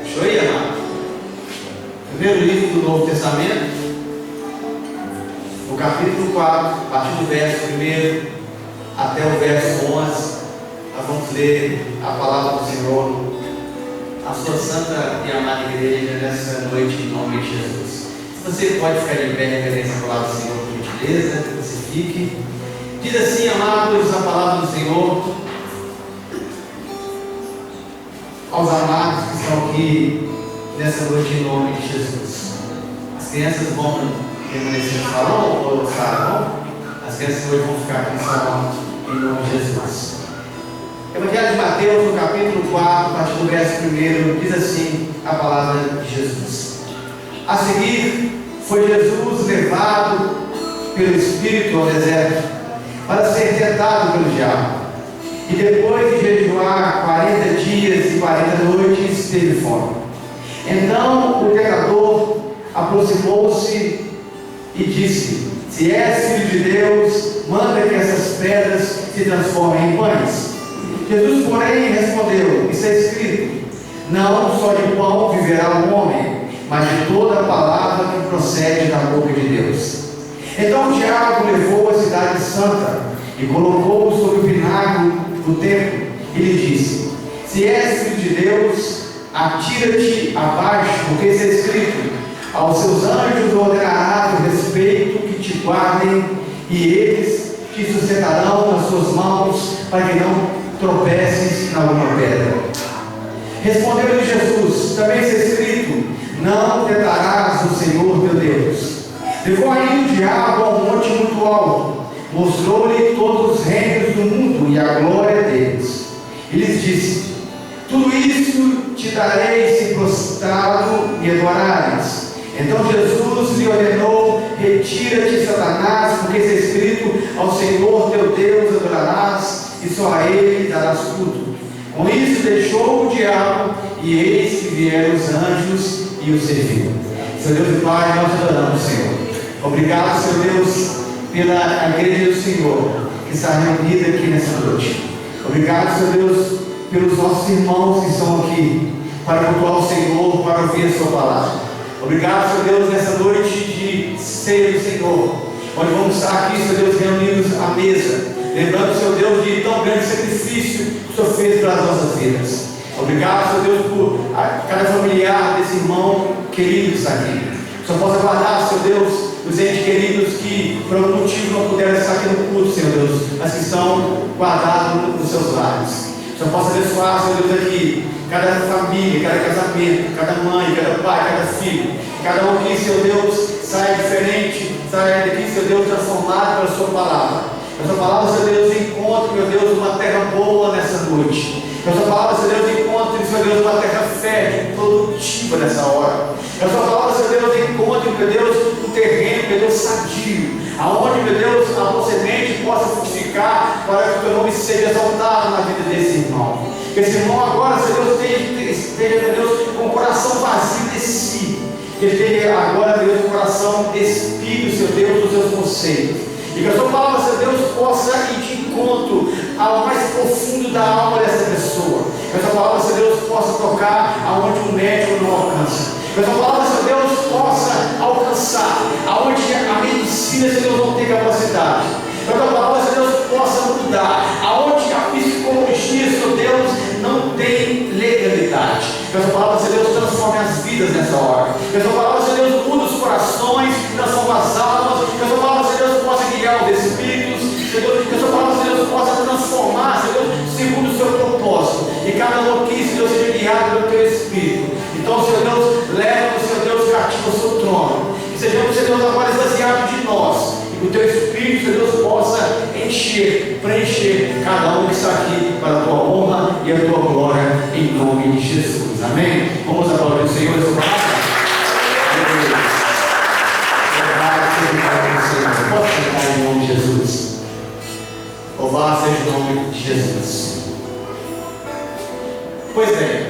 Deixa eu ir, amado. Primeiro livro do Novo Testamento, no capítulo 4, a partir do verso 1 até o verso 11, nós vamos ler a palavra do Senhor, a sua santa e amada igreja, nessa noite, em nome de Jesus. Você pode ficar de pé em reverência à palavra do Senhor, por gentileza, que você fique. Diz assim, amados, a palavra do Senhor, aos amados que estão aqui nessa noite, em nome de Jesus. As crianças vão permanecer no salão ou no salão? As crianças hoje vão ficar aqui no salão, em nome de Jesus. Evangelho de Mateus, no capítulo 4, a partir do verso 1, diz assim a palavra de Jesus. A seguir, foi Jesus levado pelo Espírito ao deserto, para ser tentado pelo diabo. E depois de jejuar 40 dias e 40 noites, teve fome. Então o tentador aproximou-se e disse: se és filho de Deus, manda que essas pedras se transformem em pães. Jesus, porém, respondeu: isso é escrito, não só de pão viverá o homem, mas de toda a palavra que procede da boca de Deus. Então o diabo levou a cidade santa e colocou-o sobre o pináculo do templo e lhe disse: se és filho de Deus, atira-te abaixo, porque está escrito: aos seus anjos ordenará o respeito que te guardem, e eles te sustentarão nas suas mãos, para que não tropeces na alguma pedra. Respondeu-lhe Jesus: também está escrito, não tentarás o Senhor teu Deus. Levou ainda o diabo a um monte muito alto, mostrou-lhe todos os reinos do mundo e a glória deles, e lhes disse: tudo isso te darei se prostrado me adorares. Então Jesus lhe ordenou: retira-te, Satanás, porque está escrito, ao Senhor teu Deus adorarás, e só a Ele darás tudo. Com isso deixou o diabo, e eis que vieram os anjos e o serviram. Seu Deus e Pai, nós adoramos, Senhor. Obrigado, Senhor Deus, pela igreja do Senhor, que está reunida aqui nessa noite. Obrigado, Senhor Deus, pelos nossos irmãos que estão aqui, para cultuar o Senhor, para ouvir a sua palavra. Obrigado, Senhor Deus, nessa noite de ceia do Senhor, onde vamos estar aqui, Senhor Deus, reunidos à mesa, lembrando, Senhor Deus, de tão grande sacrifício que o Senhor fez pelas nossas vidas. Obrigado, Senhor Deus, por cada familiar desse irmão querido que está aqui. Que o Senhor possa guardar, Senhor Deus, os entes queridos que por algum motivo não puderam estar aqui no culto, Senhor Deus, mas que estão guardados nos seus lares. Que o Senhor possa abençoar, Senhor Deus, aqui cada família, cada casamento, cada mãe, cada pai, cada filho, cada um aqui, Senhor Deus, saia diferente, saia daqui, Senhor Deus, transformado pela sua palavra. Que a sua palavra, Senhor Deus, encontre, meu Deus, uma terra boa nessa noite. Que a sua palavra, Senhor Deus, encontre, Senhor Deus, uma terra fértil, produtiva nessa hora. Que a sua palavra, Senhor Deus, encontre, meu Deus, um terreno, meu Deus, sadio, aonde, meu Deus, a tua semente possa frutificar, para que o teu nome seja exaltado na vida desse irmão. Que esse irmão agora, Senhor Deus, esteja, meu Deus, com o coração vazio de si. Que ele esteja agora, meu Deus, com o coração despido, Senhor Deus, dos seus conceitos. E que a sua palavra, Senhor Deus, possa ir de encontro ao mais profundo da alma dessa pessoa. Que a sua palavra, Senhor Deus, possa tocar aonde um médico não alcança. Que a sua palavra, Senhor Deus, possa alcançar aonde a medicina, Senhor Deus, não tem capacidade. Que a sua palavra, Senhor Deus, possa mudar aonde a psicologia, Senhor Deus, não tem legalidade. Que a sua palavra, Senhor Deus, transforme as vidas nessa hora. Que a sua palavra, Senhor Deus, muda os corações, transforma as almas. Que a sua palavra, Senhor Deus, possa guiar os espíritos. Senhor, que a sua palavra, Senhor Deus, possa transformar, Senhor Deus, segundo o seu propósito. E cada um aqui, Senhor, seja guiado pelo teu Espírito. Então, Senhor Deus, leva-nos, Senhor Deus, cativo ao seu trono. Que sejamos, Senhor Deus, agora esvaziados de nós. E que o teu Espírito, Senhor Deus, possa encher, preencher cada um que está aqui para a tua honra e a tua glória, em nome de Jesus. Amém? Vamos aplaudir o Senhor. Pode cantar em nome de Jesus. Louvado seja o nome de Jesus. Pois bem,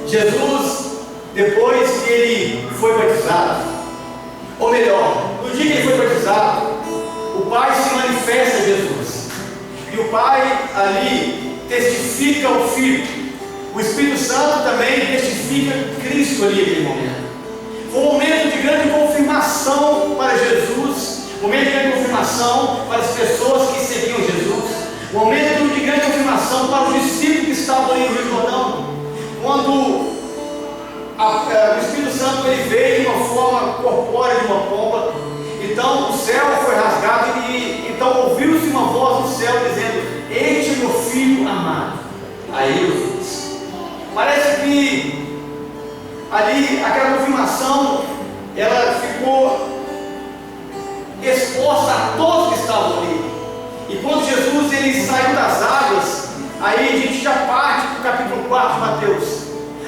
Jesus, depois que ele foi batizado, ou melhor, no dia que ele foi batizado, o Pai se manifesta a Jesus. E o Pai ali testifica ao Filho. O Espírito Santo também testifica Cristo ali naquele momento. Foi um momento de grande confirmação para Jesus, um momento de grande confirmação para as pessoas que seguiam Jesus, um momento de grande confirmação para os discípulos que estavam ali no Rio Jordão, quando o Espírito Santo ele veio em uma forma corpórea de uma pomba. Então o céu foi rasgado e então ouviu-se uma voz do céu dizendo: este é meu filho amado, a ele ouvis. Parece que ali aquela confirmação ela ficou exposta a todos que estavam ali. E quando Jesus ele saiu das águas, aí a gente já parte para o capítulo 4 de Mateus,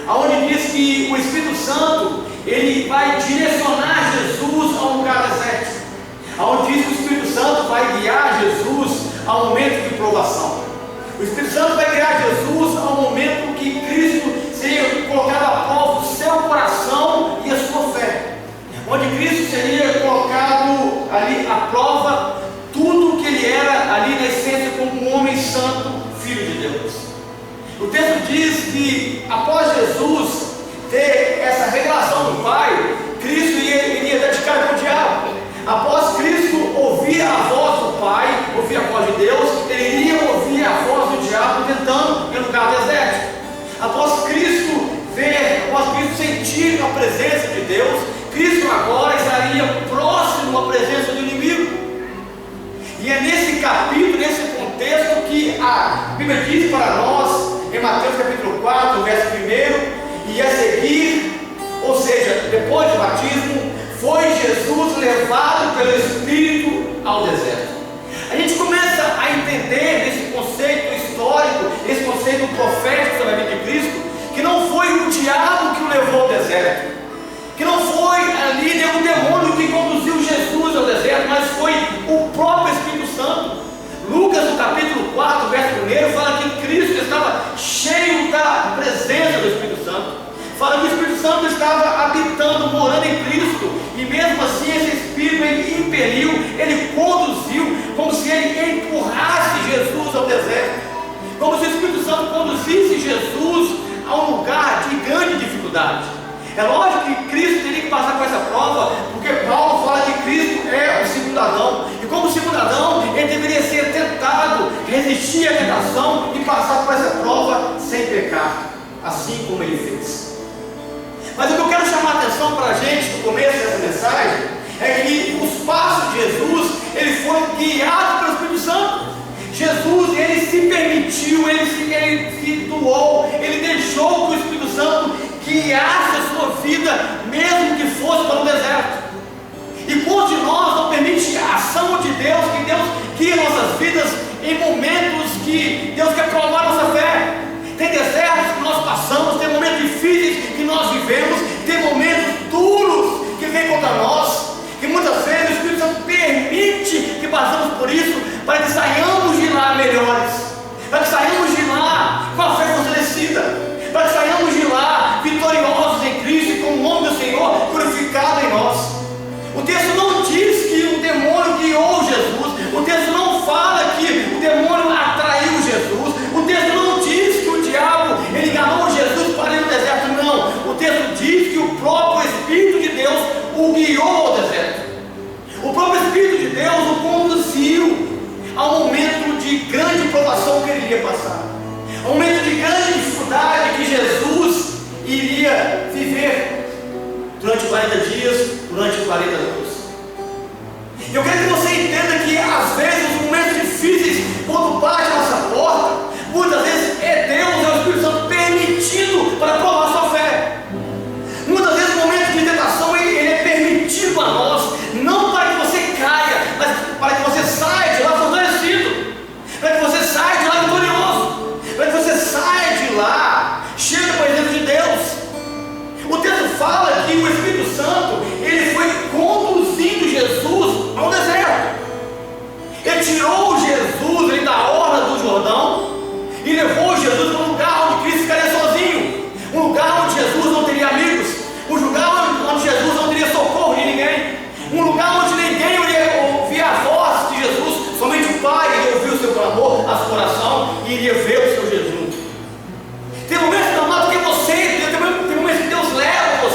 aonde diz que o Espírito Santo ele vai direcionar Jesus a um lugar desértico, aonde diz que o Espírito Santo vai guiar Jesus ao momento de provação. O Espírito Santo vai guiar Jesus ao momento que Cristo seria colocado à prova o seu coração e a sua fé, onde Cristo seria colocado ali à prova tudo que ele era ali na essência como um homem santo, filho de Deus. O texto diz que após Jesus ter essa revelação do Pai, Cristo iria dar de cara com o diabo. Após Cristo ouvir a voz do Pai, ouvir a voz de Deus, ele iria ouvir a voz do diabo tentando em lugar desértico. Após Cristo ver, após Cristo sentir a presença de Deus, Cristo agora estaria próximo à presença do inimigo. E é nesse capítulo, nesse contexto que a Bíblia diz para nós, em Mateus capítulo 4, verso 1, e a seguir, ou seja, depois do batismo, foi Jesus levado pelo Espírito ao deserto. A gente começa a entender esse conceito histórico, esse conceito profético sobre a vida de Cristo, que não foi o diabo que o levou ao deserto, que não foi ali nenhum demônio que conduziu Jesus ao deserto, mas foi o próprio Espírito Santo. Lucas, no capítulo 4, verso 1, fala que Cristo estava cheio da presença do Espírito Santo. Fala que o Espírito Santo estava habitando, morando em Cristo, e mesmo assim esse Espírito ele impeliu, ele conduziu, como se ele empurrasse Jesus ao deserto, como se o Espírito Santo conduzisse Jesus a um lugar de grande dificuldade. É lógico que Cristo teria que passar por essa prova, porque Paulo fala que Cristo é o segundo Adão, e como segundo Adão, ele deveria ser tentado, resistir à tentação e passar por essa prova sem pecar, assim como ele fez. Mas o que eu quero chamar a atenção para a gente no começo dessa mensagem é que os passos de Jesus, eles foram guiados pelo Espírito Santo. Jesus, ele se permitiu, ele se doou, ele deixou que o Espírito Santo guiasse a sua vida, mesmo que fosse para o deserto. E quantos de nós não permite a ação de Deus, que Deus guia nossas vidas em momentos que Deus quer provar nossa fé? Tem desertos que nós passamos, tem momentos difíceis que nós vivemos, tem momentos duros que vêm contra nós, que muitas vezes o Espírito Santo permite que passamos por isso, para que saiamos de lá melhores, para que saiamos de lá com a fé fortalecida, para que saiamos de lá vitoriosos em Cristo e com o nome do Senhor glorificado em nós. O texto não diz que o demônio guiou Jesus, o texto não fala que o demônio atraiu Jesus, o texto não diz que o diabo ele enganou Jesus para ir no deserto, não. O texto diz que o próprio Espírito de Deus o guiou ao deserto. O próprio Espírito de Deus o conduziu ao momento de grande provação que ele iria passar, ao momento de grande dificuldade que Jesus iria viver durante 40 dias, durante 40 anos. Eu quero que você entenda que às vezes os momentos difíceis, quando bate a nossa porta, muitas vezes é Deus, é o Espírito Santo permitindo para provar a sua fé. Muitas vezes o momento de tentação ele é permitido a nós, não para que você caia, mas para que você saia de lá fortalecido, para que você saia de lá vitorioso, para que você saia de lá cheio da presença de Deus. O texto fala que o Espírito Santo ele foi conduzindo Jesus ao deserto. Ele tirou Jesus ali da orla do Jordão e levou Jesus para um lugar onde Cristo ficaria sozinho, um lugar onde Jesus não teria amigos, um lugar onde Jesus não teria socorro de ninguém, um lugar onde ninguém iria ouvir a voz de Jesus, somente o Pai iria ouvir o seu clamor, a sua oração e iria ver o seu jejum. Tem momentos, amado, que você, tem momentos que Deus leva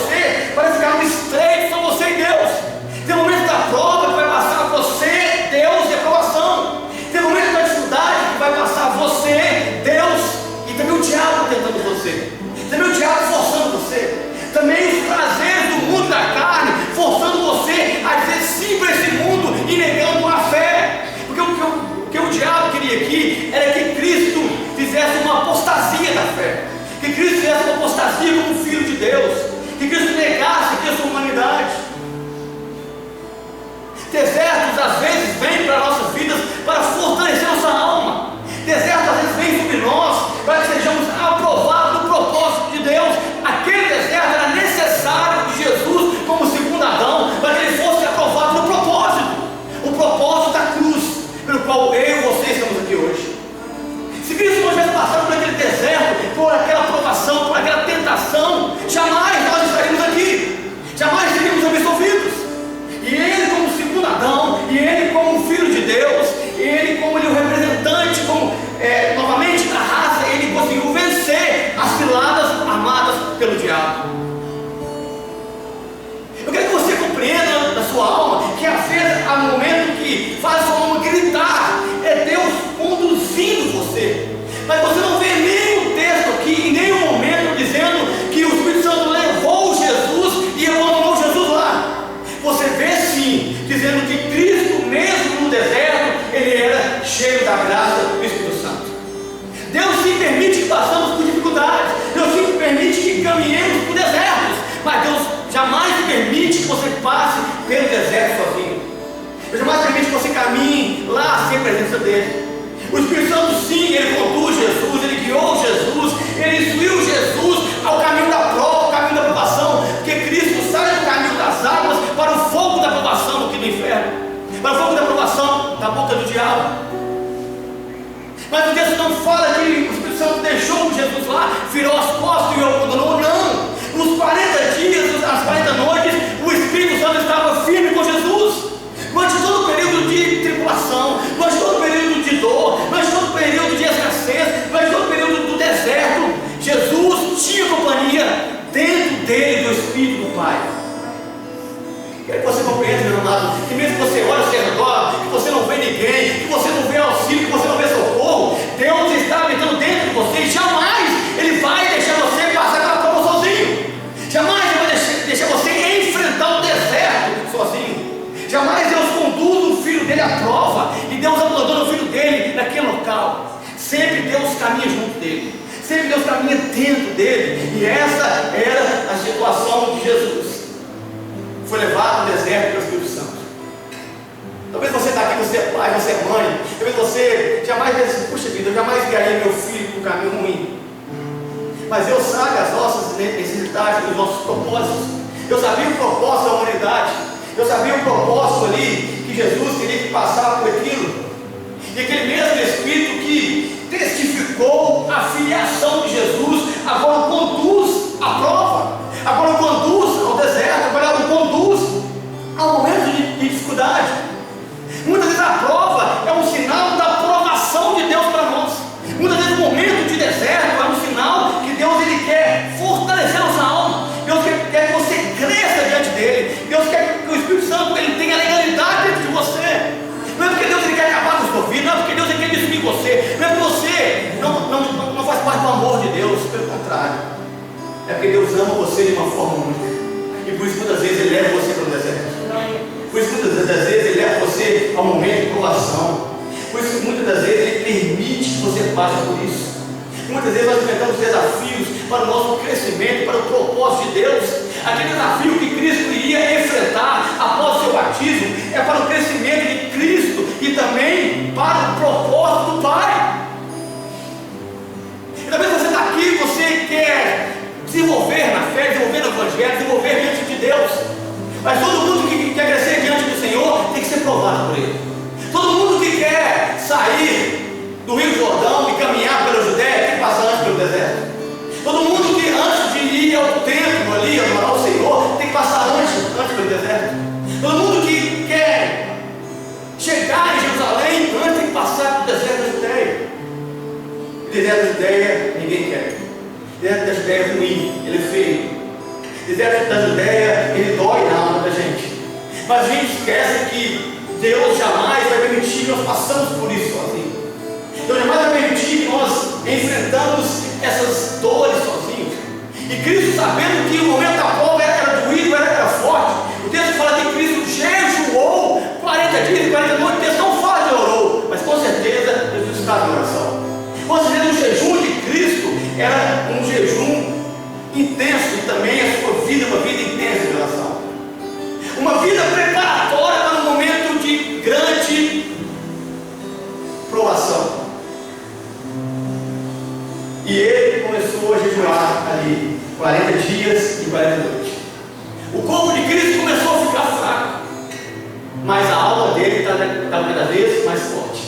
também os prazeres do mundo da carne, forçando você a dizer sim para esse mundo e negando a fé. Porque o que o diabo queria aqui era que Cristo fizesse uma apostasia da fé, que Cristo fizesse uma apostasia como Filho de Deus, que Cristo negasse aqui a sua humanidade. Desertos às vezes vêm para nossas vidas para fortalecer nossa alma. Desertos às vezes vêm sobre nós para que sejamos aprovados no propósito de Deus. Aquele deserto era necessário de Jesus como segundo Adão, para que ele fosse aprovado no propósito, o propósito da cruz, pelo qual eu e você estamos aqui hoje. Se Cristo não tivesse passado por aquele deserto, por aquela provação, por aquela tentação, jamais nós estaríamos aqui, jamais seríamos absolvidos. E Ele como segundo Adão, e Ele como Filho de Deus, e Ele como o representante, como novamente da raça, Ele conseguiu vencer as ciladas armadas pelo diabo. Eu quero que você compreenda da sua alma que às vezes há um momento que faz a sua alma gritar, é Deus conduzindo você, mas você não vê nenhum texto aqui, em nenhum momento dizendo que o Espírito Santo levou Jesus e abandonou Jesus lá. Você vê sim, dizendo que Cristo mesmo no deserto, Ele era cheio da graça do Espírito Santo. Deus sim permite que passamos por dificuldades, Deus sim permite que caminhemos por desertos, mas Deus jamais permite que você passe pelo deserto sozinho. Deus jamais permite que você caminhe lá sem a presença dEle. O Espírito Santo sim, Ele conduz Jesus, Ele guiou Jesus, Ele instruiu Jesus ao caminho da prova, ao caminho da provação, porque Cristo sai do caminho das águas para o fogo da provação aqui do inferno, para o fogo da provação da boca do diabo. Mas o texto não fala que o Espírito Santo deixou Jesus lá, virou as costas e o abandonou, não. Nos 40 dias, as 40 noites, o Espírito Santo estava firme com Jesus. Durante todo o período de tribulação, durante todo o período de dor, durante todo o período de escassez, durante todo o período do deserto, Jesus tinha companhia dentro dele do Espírito do Pai. Quero que você compreenda, meu amado, que mesmo que você olhe ao seu redor, que você não vê ninguém, que você não vê auxílio, que você não vê socorro, Deus está habitando dentro de você e jamais Ele vai deixar você passar pela prova sozinho. Jamais Ele vai deixar você enfrentar o deserto sozinho. Jamais Deus conduz o Filho dele à prova e Deus abandona o Filho dele naquele local. Sempre Deus caminha junto dele, sempre Deus caminha dentro dele. E essa era a situação de Jesus. Foi levado ao deserto pelo Espírito Santo. Talvez você está aqui, você é pai, você é mãe. Talvez você jamais pense, puxa vida, eu jamais guiaria meu filho para um caminho ruim. Mas Deus sabe as nossas necessidades, os nossos propósitos. Deus sabia o propósito da humanidade. Deus sabia o propósito ali, que Jesus teria que passar por aquilo. E aquele mesmo Espírito que testificou a filiação de Jesus, agora o conduz à prova, agora o conduz ao deserto, agora o conduz ao momento de dificuldade. Muitas vezes a prova é um sinal da aprovação de Deus para nós. Muitas vezes o momento de deserto é um sinal que Deus Ele quer fortalecer nossa alma. Deus quer que você cresça diante dele. Deus quer que o Espírito Santo Ele tenha legalidade dentro de você. Não é porque Deus Ele quer acabar com a sua vida, não é porque Deus Ele quer destruir você, não é porque você não faz parte do amor de Deus, pelo contrário. É porque Deus ama você de uma forma única. E por isso muitas vezes Ele leva você para o deserto. Por isso muitas das vezes Ele leva você a um momento de provação. Por isso muitas das vezes Ele permite que você passe por isso. Muitas vezes nós enfrentamos desafios para o nosso crescimento, para o propósito de Deus. Aquele desafio que Cristo iria enfrentar após o seu batismo é para o crescimento de Cristo e também para o propósito do Pai. E talvez você está aqui, você quer desenvolver na fé, desenvolver no Evangelho, desenvolver diante de Deus. Mas todo mundo que quer crescer diante do Senhor tem que ser provado por Ele. Todo mundo que quer sair do Rio Jordão e caminhar pela Judéia tem que passar antes pelo deserto. Todo mundo que antes de ir ao templo ali, adorar o Senhor, tem que passar antes pelo deserto. Todo mundo que quer chegar em Jerusalém, antes tem que passar pelo deserto da Judéia. O deserto da Judéia ninguém quer. O deserto da Judéia é ruim, ele é feio. O deserto da Judéia, ele dói na alma da gente. Mas a gente esquece que Deus jamais vai permitir que nós passamos por isso sozinhos. Deus jamais vai permitir que nós enfrentamos essas dores sozinhos. E Cristo, sabendo que o momento da prova era doído, era forte, o texto fala que Cristo jejuou 40 dias e 40 noites. O texto não fala que orou, mas com certeza Jesus estava em oração. Ou seja, o jejum de Cristo era um jejum intenso, e também a sua vida, uma vida intensa de oração, uma vida preparatória para um momento de grande provação. E ele começou a jejuar ali 40 dias e 40 noites. O corpo de Cristo começou a ficar fraco, mas a alma dele estava cada vez mais forte.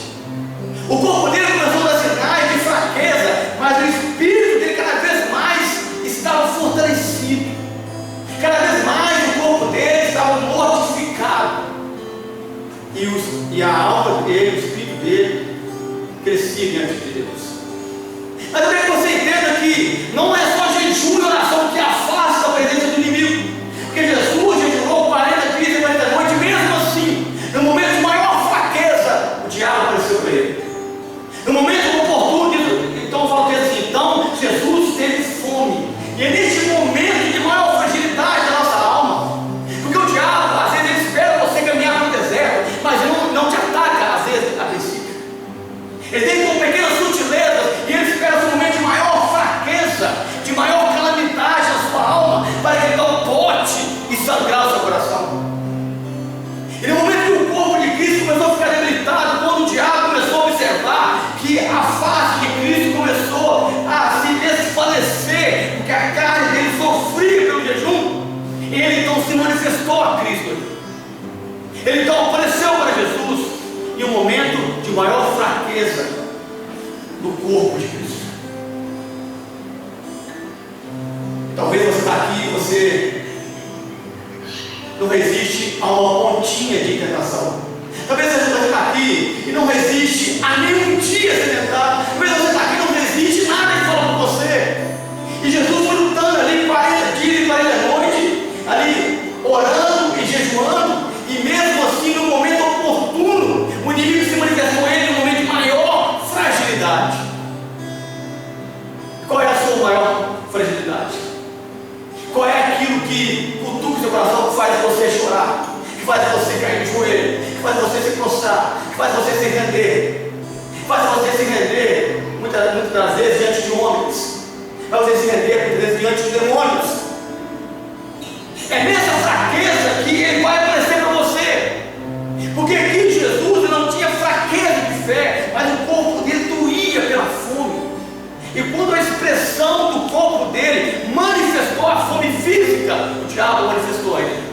O corpo dele começou a dar sinais de fraqueza, mas o espírito dele cada vez mais estava fortalecido. Cada vez mais o corpo dele estava mortificado. E a alma dele, o espírito dele, crescia diante de Deus. Mas eu quero que você entenda que não é só jejum e oração que afasta a presença do inimigo. Porque Jesus jejuou 40 dias e 40 noites, mesmo assim, no momento de maior fraqueza, o diabo apareceu para ele. No momento oportuno, então eu falo assim, então Jesus teve fome. E é neste momento de maior fragilidade da nossa alma, porque o diabo, às vezes, ele espera você caminhar no deserto, mas ele não te ataca, às vezes, a princípio. Ele tem com pequenas sutilezas, e ele espera um momento de maior fraqueza, de maior calamidade na sua alma, para que ele não bote e sangrar o seu coração. E no momento que o corpo de Cristo começou a ficar debilitado, quando o diabo começou a observar que a face de Cristo começou a se desfalecer, porque a carne dele sofria pelo jejum, ele então se manifestou a Cristo. Ele então apareceu para Jesus em um momento de maior fraqueza do corpo de Cristo. Talvez você está aqui e você não resiste a uma pontinha de tentação. Talvez você está aqui e não resiste a nenhum dia sedentário. Talvez você está aqui e não resiste a nada que fala com você. E Jesus foi lutando ali 40 dias e 40 noites, ali orando e jejuando, e mesmo assim, no momento oportuno, o inimigo se manifestou a ele no momento de maior fragilidade. Qual é a sua maior fragilidade? Qual é aquilo que cutuca o seu coração, que faz você chorar, que faz você cair de joelho, que faz você se prostrar, que faz você se render, que faz você se render muitas das vezes diante de homens, faz você se render muitas vezes diante de demônios? É nessa fraqueza que ele vai aparecer para você, porque aqui Jesus ele não tinha fraqueza de fé, mas o corpo dele doía pela fome. E quando a expressão do corpo dele manifestou a fome física, o diabo manifestou a ele.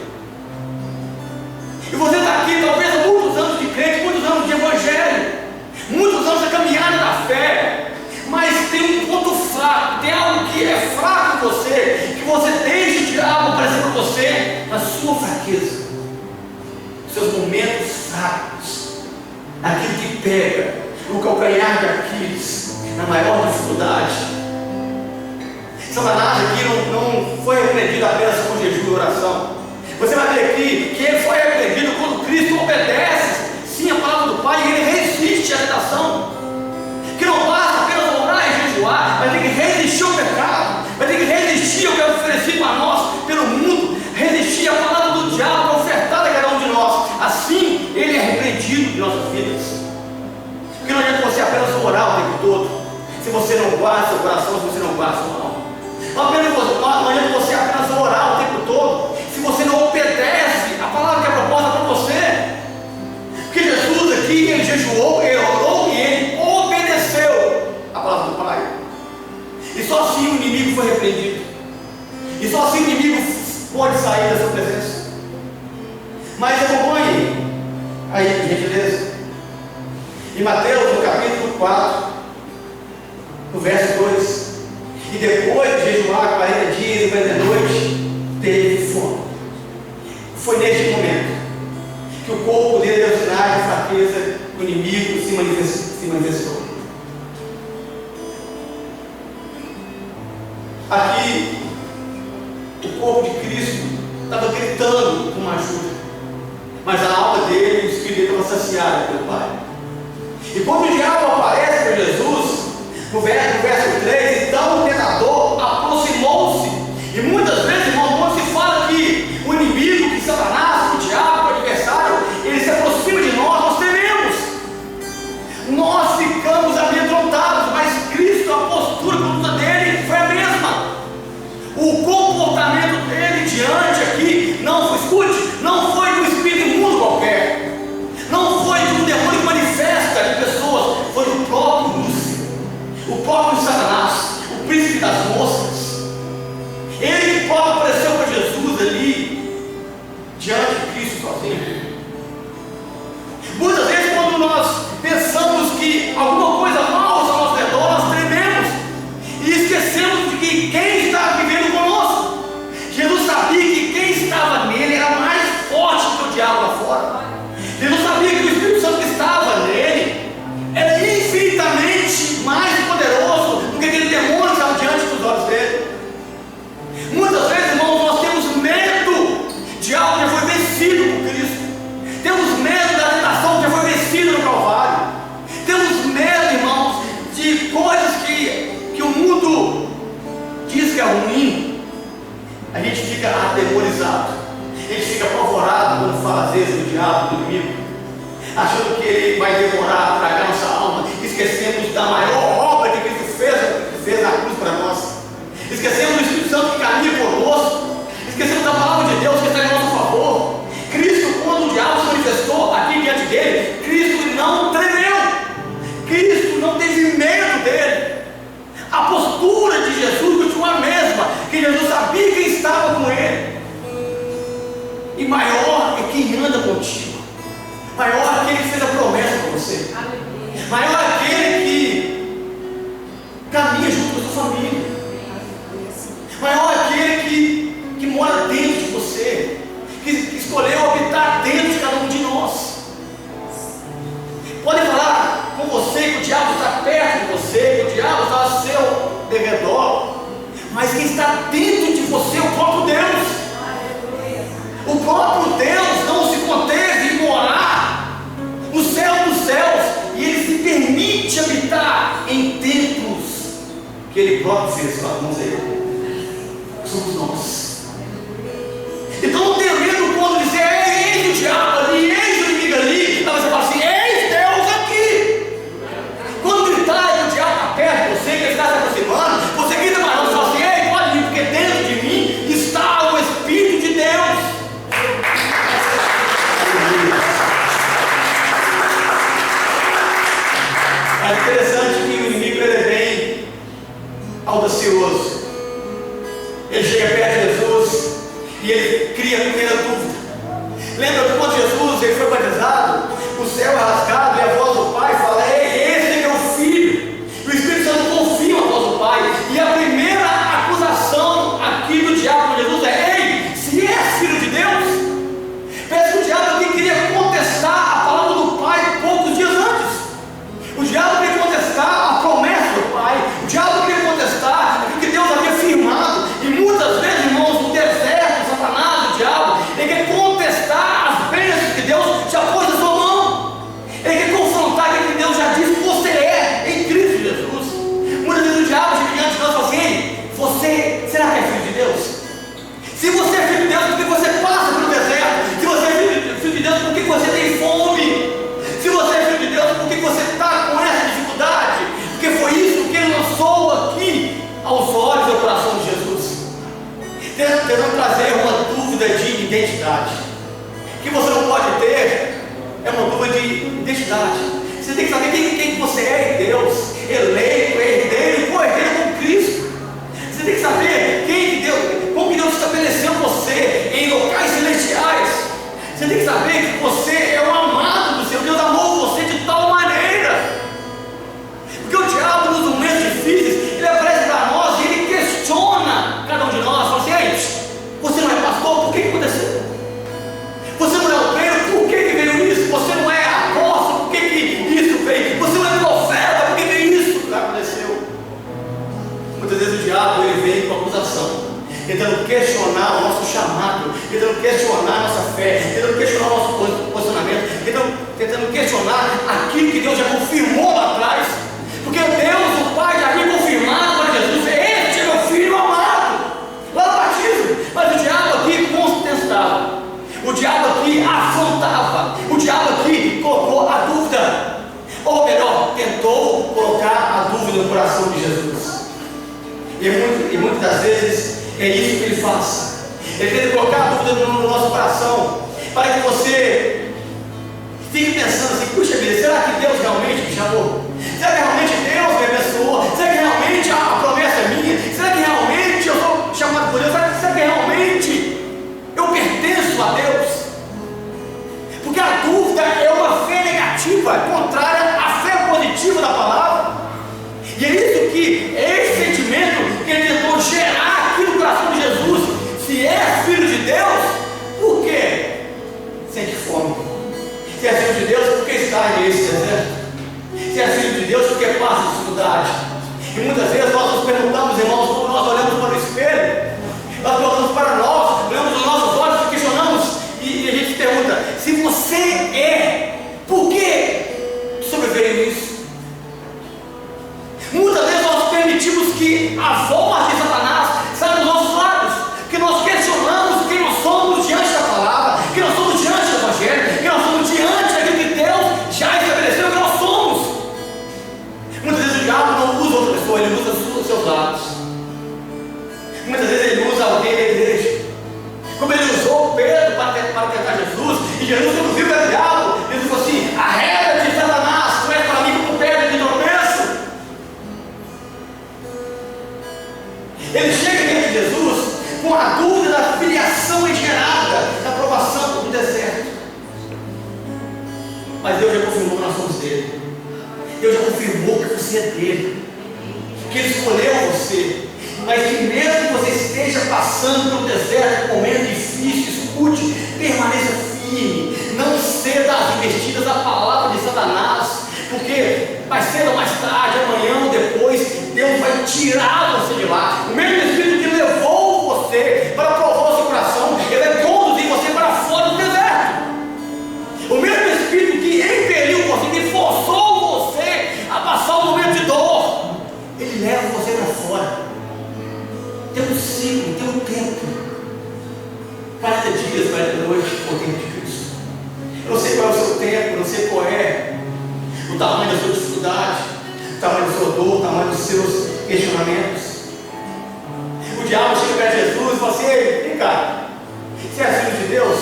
E você está aqui talvez há muitos anos de crente, muitos anos de evangelho, muitos anos da caminhada da fé, mas tem um ponto fraco, tem algo que é fraco em você, que você deixa o diabo aparecer para você na sua fraqueza, seus momentos fracos, aquilo que pega no calcanhar de Aquiles, na maior dificuldade. Satanás aqui não foi repreendido apenas com jejum e oração. Você vai ver aqui que ele foi repreendido quando Cristo obedece sim a palavra do Pai, e ele resiste à tentação, que não basta apenas orar e jejuar, vai ter que resistir ao pecado, vai ter que resistir ao que é oferecido para nós pelo mundo, resistir à palavra do diabo ofertada a cada um de nós. Assim ele é repreendido de nossas vidas. Porque não adianta você apenas orar o tempo todo se você não guarda seu coração, se você não guarda sua alma. Não adianta você apenas orar o tempo todo se você não obedece a palavra que é proposta para você. Porque Jesus aqui, ele jejuou, ele orou e ele obedeceu a palavra do Pai. E só assim o inimigo foi repreendido. E só assim o inimigo pode sair da sua presença. Mas acompanhe aí, por gentileza. Em Mateus, no capítulo 4, no verso 2: e depois de jejuar 40 dias e 40 noites, teve fome. Foi neste momento que o corpo dele deu sinais de fraqueza, o inimigo se manifestou. Aqui, o corpo de Cristo estava gritando por uma ajuda, mas a alma dele e o espírito dele estavam saciados pelo Pai. E quando o diabo aparece para Jesus, no verso 3, então o tentador aproximou-se diante aqui, não, escute, não foi de um espírito imundo qualquer, não foi de um demônio que manifesta em pessoas, foi do próprio Lúcifer, o próprio Satanás, o príncipe das moscas. Ele próprio apareceu para Jesus ali, diante de Cristo sozinho. Muitas vezes, quando nós pensamos que alguma coisa mal ao nosso redor, nós trememos e esquecemos de que quem está vivendo conosco. Jesus sabia que quem estava nele era mais forte que o diabo lá fora. Jesus sabia que o Espírito Santo que estava nele era infinitamente mais poderoso do que aquele demônio que estava diante dos olhos dele. Muitas vezes, irmãos, nós temos medo de algo que já foi vencido por Cristo. Temos medo da tentação que já foi vencida no Calvário. Temos medo, irmãos, de coisas que o mundo diz que é ruim. A gente fica atemorizado, a gente fica apavorado quando fala às vezes do diabo, do inimigo, achando que ele vai demorar, tragar nossa alma. Esquecemos da maior obra que Cristo fez na cruz para nós. Esquecemos do Espírito Santo que caminha conosco. Esquecemos da palavra de Deus que está em nosso favor. Cristo, quando o diabo se manifestou aqui diante dele, Cristo não tremeu, Cristo não teve medo dele. A postura de Jesus continua a mesma, que Jesus sabia quem estava com ele. E maior é quem anda contigo, maior é aquele que fez a promessa para você, maior é aquele que caminha junto com a sua família, maior é aquele que mora dentro de você, que escolheu habitar dentro de cada um de nós. Podem falar com você que o diabo está perto de você, que o diabo está ao seu derredor, mas quem está dentro de você é o próprio Deus. O próprio Deus não se conteve em morar no céu dos céus, e Ele se permite habitar em templos que Ele próprio fez. Vamos aí, somos nós. Então não tenha medo quando dizer, eis o diabo ali, eis o inimigo ali. Não, você fala assim, eis Deus aqui. Quando gritar e o diabo está perto de você, que ele está se aproximando, você grita mais alto, você fala assim, ei, pode vir, porque dentro de mim está o Espírito de Deus. É interessante que o inimigo ele é bem audacioso. Ele chega perto de Jesus e ele cria a primeira dúvida. Lembra que quando Jesus ele foi batizado, o céu é rasgado e a voz do Pai fala, ei, esse é meu filho. E o Espírito Santo confirma a voz do Pai. E a primeira acusação aqui do diabo com Jesus é, ei, se és filho de Deus. Parece que o diabo aqui queria contestar a palavra do Pai poucos dias antes. O diabo queria contestar a promessa do Pai. O diabo queria contestar aquilo que Deus havia firmado. E muitas vezes, irmãos, no deserto, Satanás, o diabo, ele quer contestar as bênçãos que Deus já pôs na sua mão. Ele quer confrontar aquilo que Deus já disse que você é em Cristo Jesus. Muitas vezes o diabo chega diante de nós e fala assim, você, será que é filho de Deus? Se você é filho de Deus, por que você passa pelo deserto? Se você é filho de Deus, por que você tem fome? Se você é filho de Deus, por que você está com essa dificuldade? Porque foi isso que Ele lançou aqui aos olhos e ao coração de Jesus, tentando trazer uma dúvida de identidade. Que você não pode ter é uma dúvida de identidade. Você tem que saber quem você é em Deus, eleito, herdeiro, co-herdeiro com Cristo. Você tem que saber como que Deus estabeleceu você em locais celestiais. Você tem que saber que você é o amado do Senhor. Deus amou você de tal maneira. Porque o diabo, nos momentos difíceis, ele aparece para nós e ele questiona cada um de nós. Fala assim, ei, você não é pastor? Por que aconteceu? Você não é obreiro? Por que veio isso? Você não é apóstolo? Por que isso veio? Você não é profeta? Por que isso aconteceu? Muitas vezes o diabo ele vem com acusação, tentando questionar o nosso chamado, tentando questionar a nossa fé, tentando questionar o nosso posicionamento, tentando questionar aquilo que Deus já confirmou lá atrás. Porque Deus, o Pai, já havia confirmado para Jesus, este é meu filho amado, lá no batismo. Mas o diabo aqui contestava, o diabo aqui afrontava, o diabo aqui colocou a dúvida, ou melhor, tentou colocar a dúvida no coração de Jesus. E muitas das vezes é isso que ele faz. Ele tenta colocar a dúvida no nosso coração, para que você fique pensando assim: puxa vida, será que Deus realmente me chamou? Será que realmente Deus me abençoou? Será que realmente a promessa é minha? Será que realmente eu sou chamado por Deus? Será que realmente eu pertenço a Deus? Porque a dúvida é uma fé negativa, contrária à fé positiva da palavra. E é isso que, esse sentimento que ele tentou gerar aqui no coração de Jesus. Se é filho de Deus, por quê? Sente fome. Se é filho de Deus, por que está nesse deserto? Se é filho de Deus, por que passa dificuldade? E muitas vezes nós nos perguntamos, irmãos, quando nós olhamos para o espelho, nós olhamos para nós, olhamos nos nossos olhos e questionamos, e a gente se pergunta: se você é, por que sobreveio isso? Muitas vezes nós permitimos que a voz de Satanás saia dos nossos lábios, que nós questionamos quem nós somos diante da palavra, que nós somos diante do Evangelho, que nós somos diante daquilo que Deus já estabeleceu que nós somos. Muitas vezes o diabo não usa outra pessoa, ele usa os seus lábios. Muitas vezes ele usa alguém da igreja, como ele usou Pedro para tentar Jesus, e Jesus, quando viu que era o diabo, ele falou assim: arreda-te, Satanás, tu és para mim como pedra de tropeço. Ele chega diante de Jesus com a dúvida da filiação gerada, da aprovação do deserto. Mas Deus já confirmou que nós somos dele. Deus já confirmou que você é dele, que ele escolheu você. Mas que mesmo que você esteja passando pelo deserto, um momento difícil, escute, permaneça firme, não ceda às investidas da palavra de Satanás, porque mais cedo ou mais tarde, amanhã ou depois, Deus vai tirar você de lá. O mesmo Espírito que levou você para provar o seu coração, ele vai conduzir você para fora do deserto. O mesmo Espírito que impeliu você, que forçou você a passar um momento de dor, ele leva você para fora. Tem um ciclo, tem um tempo. 40 dias, 40 noites, o tempo de Cristo. Eu não sei qual é o seu tempo, eu não sei qual é o tamanho da sua dificuldade, o tamanho da sua dor, o tamanho dos seus questionamentos. O diabo chega para Jesus e fala assim: ei, vem cá, se é filho de Deus,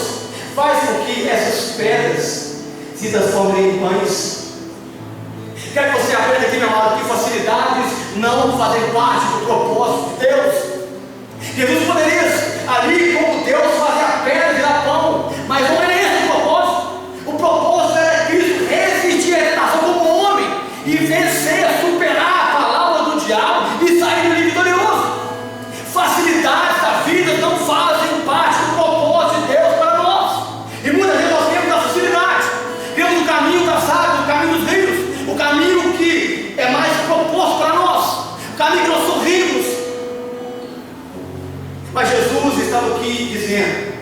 faz com que essas pedras se transformem em pães. Quero que você aprenda aqui, meu amado, que facilidades não fazem parte do propósito de Deus. Jesus poderia ali, como Deus, fazer a pedra virar pão, mas não era esse o propósito. O propósito era Cristo resistir à tentação como homem e vencer, superar a palavra do diabo e sair dele vitorioso. Facilidades da vida não fazem parte do propósito de Deus para nós. E muitas vezes nós temos a facilidade, temos o caminho traçado, o caminho dos rios, o caminho que é mais proposto para nós, o caminho que nós sorrimos. Mas Jesus estava aqui dizendo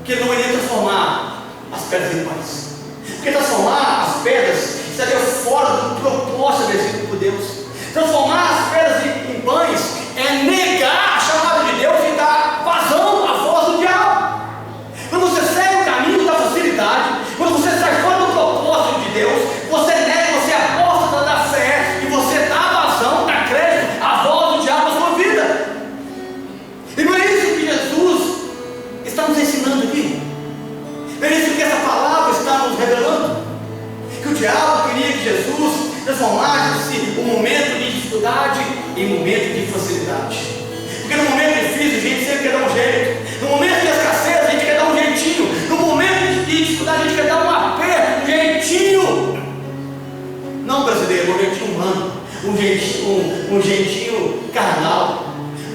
que ele não iria transformar as pedras em pães, porque transformar as pedras estaria fora do propósito estabelecido por Deus. Transformar as pedras em pães é negar a chamada de Deus e dar vazão à voz do diabo. Quando você segue o caminho da facilidade, quando você sai fora do propósito de Deus, você nega, você aposta da fé e você dá vazão, dá crédito à voz do diabo na sua vida. E não é isso que Jesus está nos ensinando aqui. Não é isso que essa palavra está nos revelando. Que o diabo queria que Jesus transformasse um momento de dificuldade em momento de facilidade. Porque no momento difícil a gente sempre quer dar um jeito. No momento de escassez a gente quer dar um jeitinho. No momento de dificuldade a gente quer dar um aperto, um jeitinho. Não brasileiro, um jeitinho humano. Um jeitinho carnal.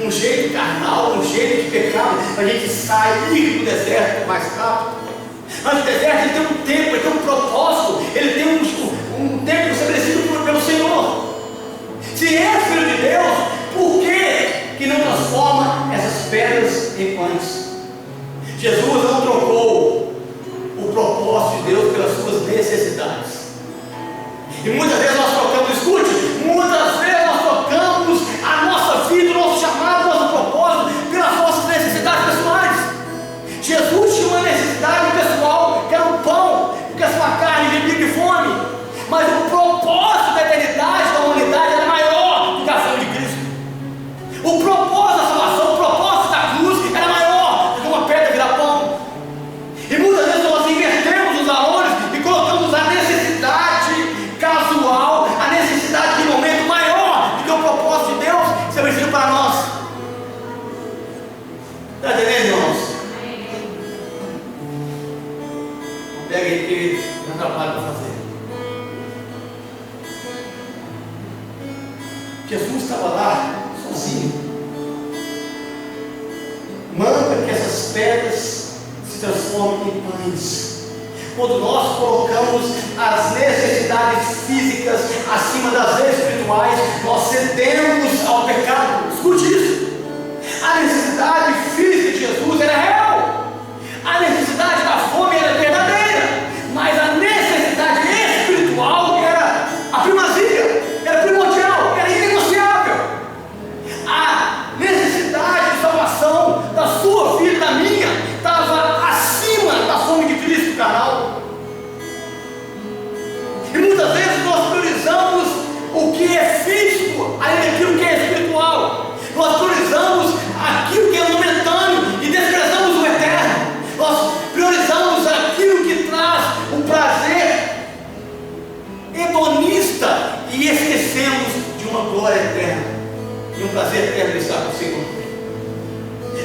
Um jeito carnal, um jeito de pecado, a gente sair do deserto mais rápido. Mas o deserto ele tem um tempo, ele tem um propósito, ele tem um tempo estabelecido pelo Senhor. Se é filho de Deus, por que não transforma essas pedras em pães? Jesus não trocou o propósito de Deus pelas suas necessidades. E muitas vezes nós trocamos, escute, muitas vezes nós trocamos a nossa vida, o nosso chamado, o nosso propósito pelas nossas necessidades pessoais. Jesus tinha uma necessidade pessoal, que era o pão, porque a sua carne vivia de fome, mas o propósito da eternidade, da humanidade, era maior do que a fome de Cristo. O propósito da salvação, o propósito da cruz era maior Está entendendo, irmãos? Pega aí que não trabalho para fazer. Jesus estava lá sozinho. Manda que essas pedras se transformem em pães. Quando nós colocamos as necessidades físicas acima das espirituais, nós cedemos ao pecado. Escute isso. A necessidade física de Jesus era real. A necessidade da fome era verdadeira. Mas a necessidade espiritual era a primazia, era primordial, era inegociável. A necessidade de salvação da sua vida e da minha estava acima da fome de Cristo carnal. E muitas vezes nós priorizamos o que é físico além daquilo que é espiritual. Nós priorizamos aquilo que é momentâneo e desprezamos o eterno. Nós priorizamos aquilo que traz o prazer hedonista e esquecemos de uma glória eterna e um prazer eterno de estar com o Senhor.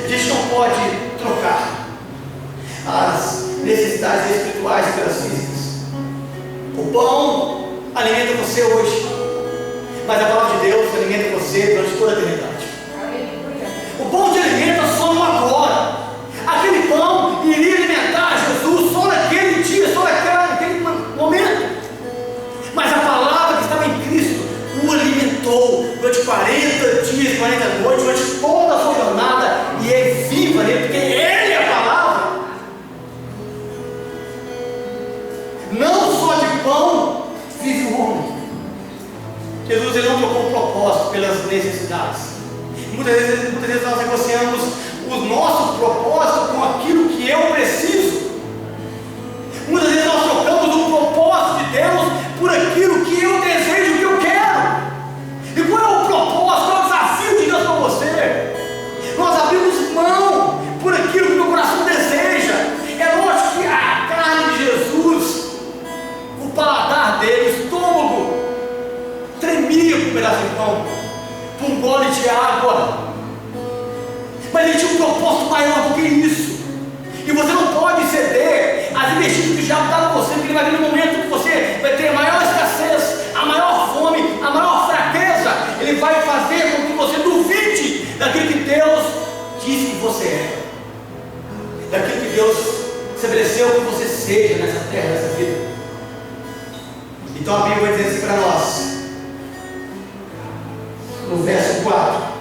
A gente não pode trocar as necessidades espirituais pelas físicas. O pão alimenta você hoje, mas a palavra de Deus alimenta você durante toda a eternidade. O pão te alimenta só no agora. Aquele pão iria alimentar Jesus só naquele dia, só naquele momento. Mas a palavra que estava em Cristo o alimentou durante 40 dias, 40 noites, durante toda a sua jornada, e é viva nele, porque Ele é a palavra. Não só de pão vive o homem. Jesus ele não trocou o propósito pelas necessidades. Muitas vezes nós negociamos o nosso propósito com aquilo que eu preciso. Muitas vezes nós trocamos o propósito de Deus por aquilo que eu desejo, que eu quero. E qual é o propósito, qual é o desafio de Deus para você? Nós abrimos mão por aquilo que meu coração deseja. É lógico que a carne de Jesus, o paladar dele, o estômago, tremia por um pedaço de pão, por um gole de água. Mas ele tinha um propósito maior do que isso. E você não pode ceder às investidas que o diabo dá em você, porque ele vai vir no momento que você vai ter a maior escassez, a maior fome, a maior fraqueza. Ele vai fazer com que você duvide daquilo que Deus disse que você é, daquilo que Deus estabeleceu que você seja nessa terra, nessa vida. Então a Bíblia vai dizer assim para nós, no verso 4: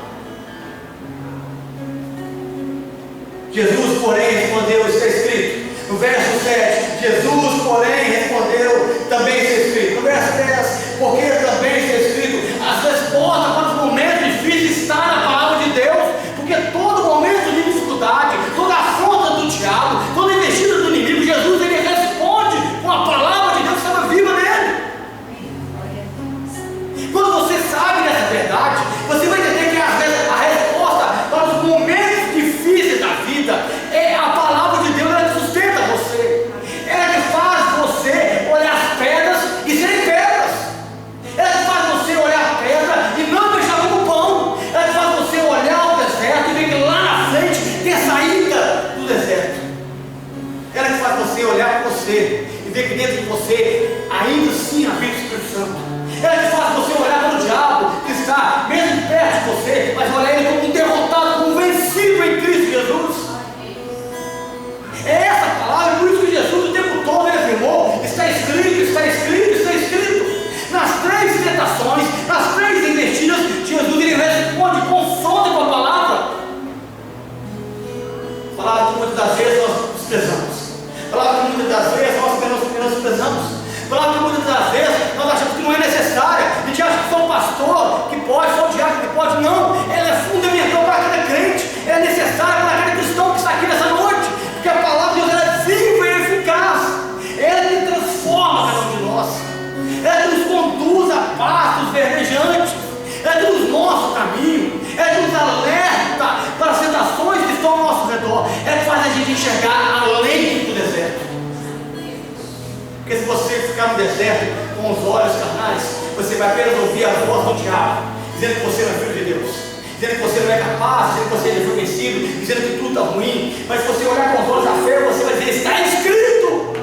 Jesus, porém, respondeu, está escrito. No verso 7, Jesus, porém, respondeu, também está escrito. No verso 10, porque também está escrito. As respostas para os momentos difíceis estão na palavra de Deus, porque todo momento de dificuldade, toda afronta do diabo, toda investida do inimigo, Jesus ele responde com a palavra de Deus que estava viva nele. Quando você sabe dessa verdade, você vai entender que a resposta para os momentos difíceis da vida é a palavra de Deus. Ela que sustenta você, ela que faz você olhar as pedras e serem pedras, ela que faz você olhar a pedra e não deixar como pão, ela que faz você olhar o deserto e ver que lá na frente tem a saída do deserto, ela que faz você olhar para você e ver que dentro de você ainda assim habita o Espírito Santo. Ela que faz você olhar para o diabo que está mesmo perto de você, mas olhar ele como um derrotado, como um vencido em Cristo Jesus. É essa palavra, por isso que Jesus o tempo todo ele afirmou: está escrito, está escrito, está escrito. Nas três tentações, nas três investidas, Jesus ele responde, confronta com a palavra. Palavra que muitas das vezes nós desprezamos, palavra que muitas das vezes nós menosprezamos, palavra que muitas das vezes nós achamos que não é necessária. A gente acha que só o pastor que pode, só o diácono que pode. Não, ela é fundamental para cada crente, ela é necessária para cada cristão que está aqui nessa noite, porque a palavra de Deus ela é viva e eficaz, ela que transforma cada um de nós, ela que nos conduz a pastos verdejantes, ela que nos mostra o caminho, ela que nos alerta para as tentações que estão ao nosso redor, ela que faz a gente enxergar além do deserto. Porque se você ficar no deserto com os olhos carnais, você vai apenas ouvir a voz do diabo, dizendo que você não é filho de Deus. dizendo que você não é capaz, dizendo que você é desconhecido, dizendo que tudo está ruim. Mas se você olhar com os olhos da fé, você vai dizer: está escrito.